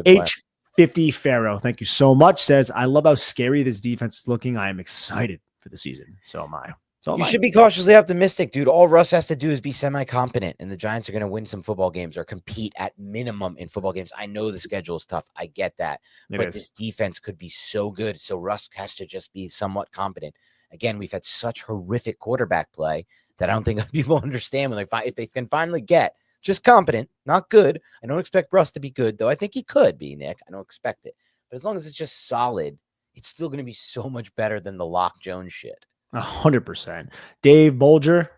H50 Pharaoh, thank you so much. Says, I love how scary this defense is looking. I am excited for the season. So am I. You should be cautiously optimistic, dude. All Russ has to do is be semi-competent, and the Giants are going to win some football games or compete at minimum in football games. I know the schedule is tough. I get that. But this defense could be so good. So Russ has to just be somewhat competent. Again, we've had such horrific quarterback play that I don't think people understand when if they can finally get just competent, not good. I don't expect Russ to be good, though. I think he could be, Nick. I don't expect it. But as long as it's just solid, it's still going to be so much better than the Lock Jones shit. 100%. Dave Bulger,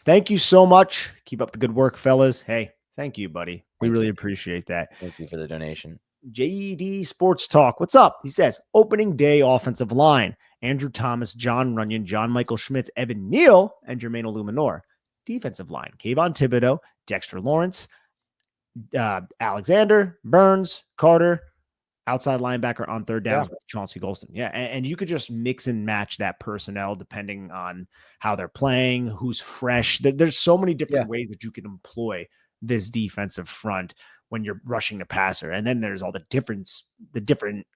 thank you so much. Keep up the good work, fellas. Hey, thank you, buddy. We really appreciate that. Thank you for the donation. JED Sports Talk. What's up? He says, opening day offensive line. Andrew Thomas, John Runyon, John Michael Schmitz, Evan Neal, and Jermaine Illuminor. Defensive line. Kayvon Thibodeau, Dexter Lawrence, Alexander, Burns, Carter. Outside linebacker on third downs with Chauncey Golston. Yeah. And you could just mix and match that personnel depending on how they're playing, who's fresh. There's so many different ways that you can employ this defensive front when you're rushing the passer. And then there's all the different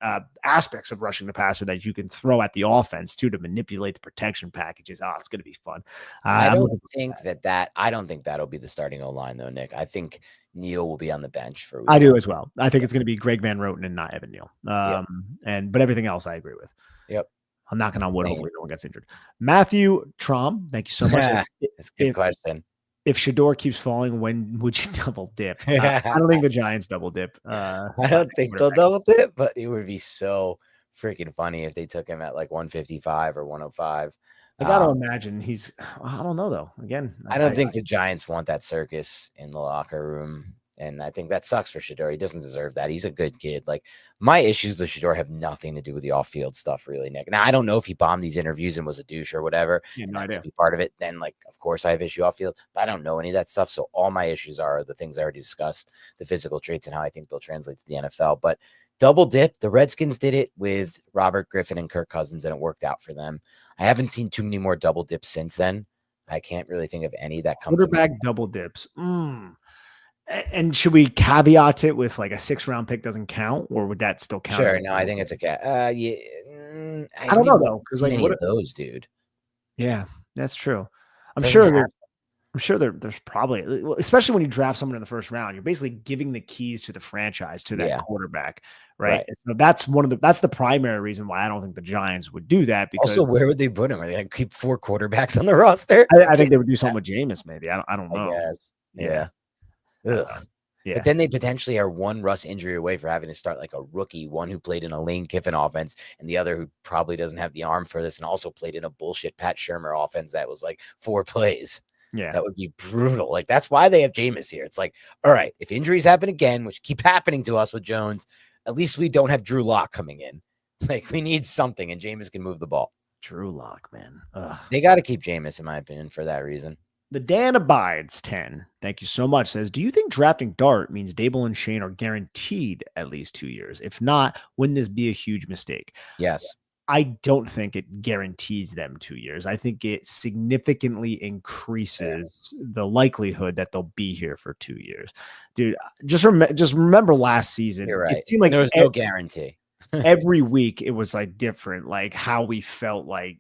aspects of rushing the passer that you can throw at the offense too, to manipulate the protection packages. Oh, it's going to be fun. I don't think that'll be the starting O-line though, Nick. I think Neal will be on the bench for. I do as well. I think it's going to be Greg Van Roten and not Evan Neal. But everything else I agree with. Yep. I'm knocking on wood. Hopefully no one gets injured. Matthew Trom, thank you so much. That's a good question. If Shedeur keeps falling, when would you double dip? I don't think the Giants double dip. I don't think they'll double dip, but it would be so freaking funny if they took him at like 155 or 105. I got to imagine I don't know though. Again, I don't think the Giants want that circus in the locker room. And I think that sucks for Shedeur. He doesn't deserve that. He's a good kid. Like, my issues with Shedeur have nothing to do with the off-field stuff, really, Nick. Now, I don't know if he bombed these interviews and was a douche or whatever. Yeah, no idea. Be part of it. Then, like, of course, I have issue off-field, but I don't know any of that stuff. So all my issues are the things I already discussed, the physical traits and how I think they'll translate to the NFL. But double dip, the Redskins did it with Robert Griffin and Kirk Cousins, and it worked out for them. I haven't seen too many more double dips since then. I can't really think of any that come quarterback double dips. And should we caveat it with like a 6th-round pick doesn't count, or would that still count? Sure. No, I think it's a cat. I don't know though, because like what are those, dude? Yeah, that's true. I'm sure there's probably, especially when you draft someone in the 1st round, you're basically giving the keys to the franchise to that quarterback, right? So that's the primary reason why I don't think the Giants would do that. Because also, where would they put him? Are they going to keep 4 quarterbacks on the roster? I think they would do something with Jameis, maybe. I don't know. Yeah. But then they potentially are one Russ injury away for having to start like a rookie, one who played in a Lane Kiffin offense, and the other who probably doesn't have the arm for this, and also played in a bullshit Pat Shurmur offense that was like 4 plays. Yeah, that would be brutal. Like, that's why they have Jameis here. It's like, all right, if injuries happen again, which keep happening to us with Jones, at least we don't have Drew Lock coming in. Like, we need something, and Jameis can move the ball. Drew Lock, man. They got to keep Jameis, in my opinion, for that reason. The Dan Abides 10, thank you so much, says, do you think drafting Dart means Dable and Shane are guaranteed at least 2 years? If not, wouldn't this be a huge mistake? Yes. I don't think it guarantees them 2 years. I think it significantly increases the likelihood that they'll be here for 2 years. Dude, just remember last season. You're right. It seemed like there was no guarantee. Every week it was like different, like how we felt, like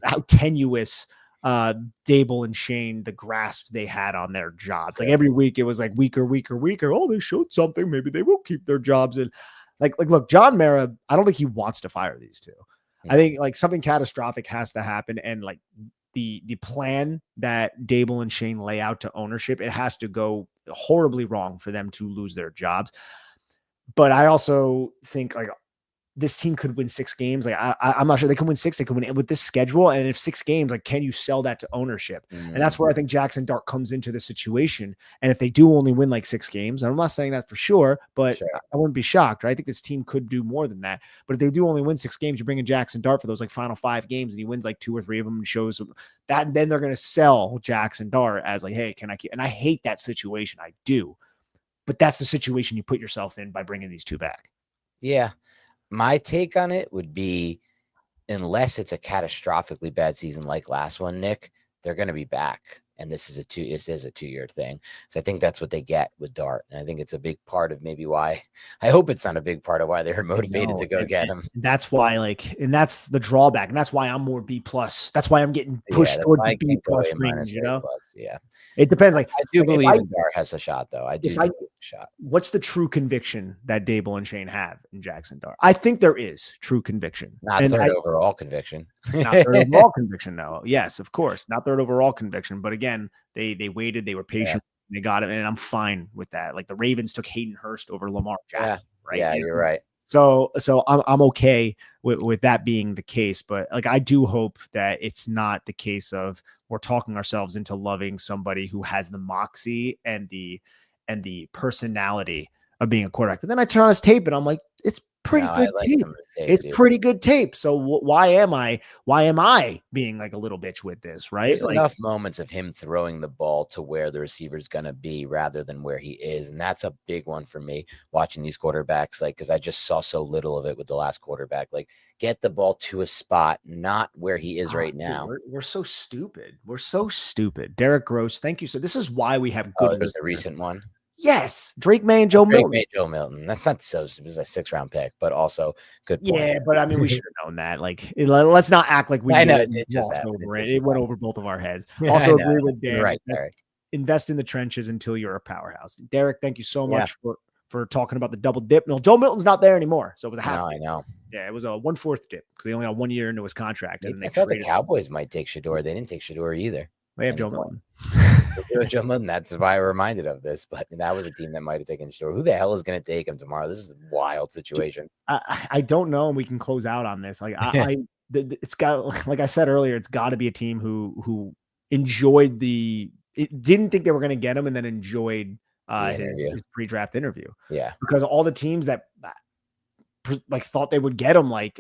how tenuous Dable and Shane, the grasp they had on their jobs. Like every week it was like weaker. Oh, they showed something. Maybe they will keep their jobs. And look, John Mara, I don't think he wants to fire these two. I think like something catastrophic has to happen. And like the plan that Dable and Shane lay out to ownership, it has to go horribly wrong for them to lose their jobs. But I also think like this team could win 6 games. Like I'm not sure they can win 6. They can win with this schedule. And if 6 games, like, can you sell that to ownership? And that's where I think Jackson Dart comes into the situation. And if they do only win like 6 games, and I'm not saying that for sure, but I wouldn't be shocked. Right? I think this team could do more than that. But if they do only win 6 games, you bring in Jackson Dart for those like final 5 games, and he wins like 2 or 3 of them and shows that. And then they're going to sell Jackson Dart as like, hey, can I keep? And I hate that situation. I do. But that's the situation you put yourself in by bringing these 2 back. Yeah. My take on it would be, unless it's a catastrophically bad season like last one, Nick, they're going to be back. And this is a 2-year thing. So I think that's what they get with Dart. And I think it's a big part of maybe why, I hope it's not a big part of why they're motivated to go get him. That's why, like, and that's the drawback. And that's why I'm more B+. That's why I'm getting pushed towards the B+ range, you know? Yeah. It depends. Like, I do believe Dart has a shot, though. I do think a shot. What's the true conviction that Dable and Shane have in Jackson Dart? I think there is true conviction. Not third overall conviction. Not third overall conviction, no. Yes, of course. Not third overall conviction. But again, they waited. They were patient. Yeah. They got it. And I'm fine with that. Like the Ravens took Hayden Hurst over Lamar Jackson. Right? Yeah, you're right. So I'm okay with that being the case, but like I do hope that it's not the case of we're talking ourselves into loving somebody who has the moxie and the personality of being a quarterback. But then I turn on his tape and I'm like, it's pretty good tape. It's pretty good tape. So why am I being like a little bitch with this, right? There's enough moments of him throwing the ball to where the receiver's going to be rather than where he is. And that's a big one for me watching these quarterbacks, like, because I just saw so little of it with the last quarterback. Like, get the ball to a spot, not where he is right now. We're so stupid. We're so stupid. Derek Gross, thank you. So this is why we have good. It was a recent one. Yes, Drake May and Joe Milton. That's not so. It was a 6th-round pick, but also good point. Yeah, but I mean, we should have known that. Like, let's not act like we. I know it just over it. It went over both of our heads. Also agree with Dan. You're right, Derek. Invest in the trenches until you're a powerhouse. Derek, thank you so much for talking about the double dip. No, Joe Milton's not there anymore, so it was a half. I know. Yeah, it was a 1/4 dip because he only got 1 year into his contract. I thought the Cowboys might take Shedeur. They didn't take Shedeur either. They have Joe Milton. Joe Milton. That's why I'm reminded of this. But that was a team that might have taken Shedeur. Who the hell is going to take him tomorrow? This is a wild situation. I don't know, and we can close out on this. Like it's got, like I said earlier, it's got to be a team who enjoyed didn't think they were going to get him, and then enjoyed his pre-draft interview. Yeah, because all the teams that like thought they would get him, like,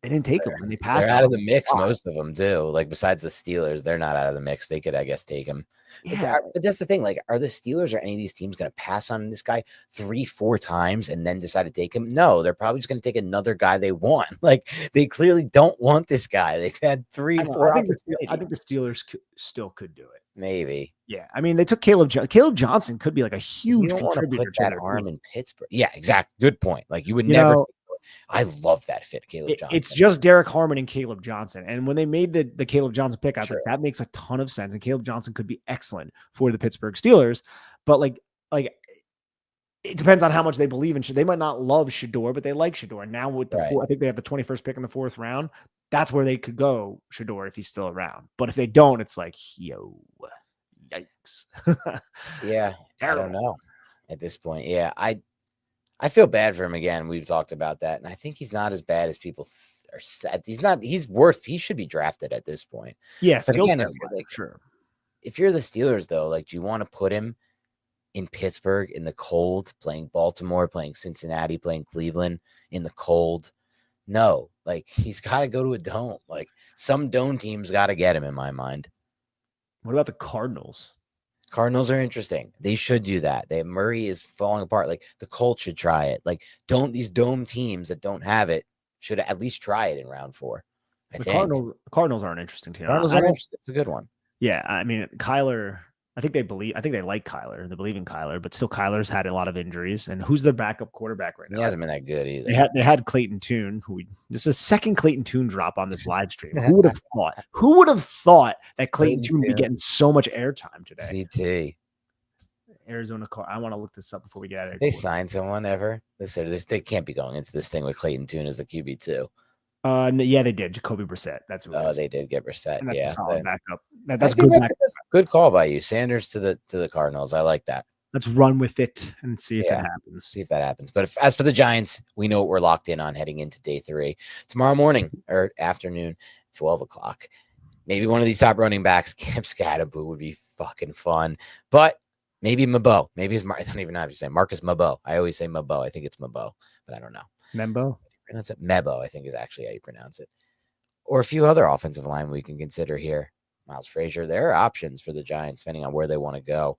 they didn't take him and they passed. They're out of the mix, most of them too. Like, besides the Steelers, they're not out of the mix. They could, I guess, take him. Yeah, but that's the thing. Like, are the Steelers or any of these teams going to pass on this guy 3-4 times and then decide to take him? No, they're probably just going to take another guy they want. Like, they clearly don't want this guy. They've had 3-4 opportunities. I think the Steelers still could do it. Maybe. Yeah, I mean, they took Caleb Johnson. Could be like a huge contributor to that arm in Pittsburgh. Yeah, exactly. Good point. Like, you would never. I love that fit, Caleb Johnson. It's just Derek Harmon and Caleb Johnson. And when they made the Caleb Johnson pick, I was like, that makes a ton of sense. And Caleb Johnson could be excellent for the Pittsburgh Steelers. But like it depends on how much they believe in Shedeur. They might not love Shedeur, but they like Shedeur. And now with I think they have the 21st pick in the 4th round. That's where they could go Shedeur if he's still around. But if they don't, it's like, yikes. Yeah, I don't know at this point. Yeah, I feel bad for him again. We've talked about that. And I think he's not as bad as people are said. He should be drafted at this point. Yes. But again, sure. If you're the Steelers, though, like, do you want to put him in Pittsburgh in the cold, playing Baltimore, playing Cincinnati, playing Cleveland in the cold? No, like, he's got to go to a dome. Like, some dome team's got to get him, in my mind. What about the Cardinals? Cardinals are interesting. They should do that. Murray is falling apart. Like, the Colts should try it. Like, these dome teams that don't have it should at least try it in round 4. The Cardinals are an interesting team. Cardinals are interesting. It's a good one. Yeah, I mean, Kyler I think they like Kyler. They believe in Kyler, but still Kyler's had a lot of injuries. And who's their backup quarterback right He now? hasn't been that good either. They had Clayton Tune, this is a second Clayton Tune drop on this live stream. Who would have thought? Who would have thought that Clayton Tune would be getting so much airtime today? CT. Arizona car. I want to look this up before we get out of here. They signed someone ever? They can't be going into this thing with Clayton Tune as the QB2. Yeah, they did. Jacoby Brissett. That's who. They did get Brissett. And that's yeah, a solid backup. That's good. Good call by you, Sanders to the Cardinals. I like that. Let's run with it and see if it happens. See if that happens. But as for the Giants, we know what we're locked in on heading into day 3 tomorrow morning or afternoon, 12 o'clock. Maybe one of these top running backs, Cam Scadaboo, would be fucking fun. But maybe Mabo. Maybe it's I don't even know how to say Marcus Mabo. I always say Mabo. I think it's Mabo, but I don't know. Membo. Pronounce it Mebo, I think is actually how you pronounce it. Or a few other offensive line we can consider here. Miles Frazier. There are options for the Giants depending on where they want to go.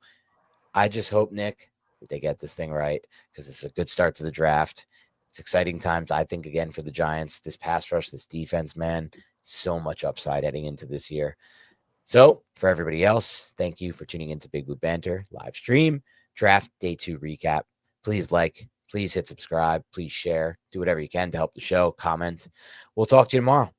I just hope, Nick, that they get this thing right because it's a good start to the draft. It's exciting times, I think, again, for the Giants. This pass rush, this defense, man, so much upside heading into this year. So for everybody else, thank you for tuning into Big Blue Banter live stream, draft day 2 recap. Please please hit subscribe, please share, do whatever you can to help the show, comment. We'll talk to you tomorrow.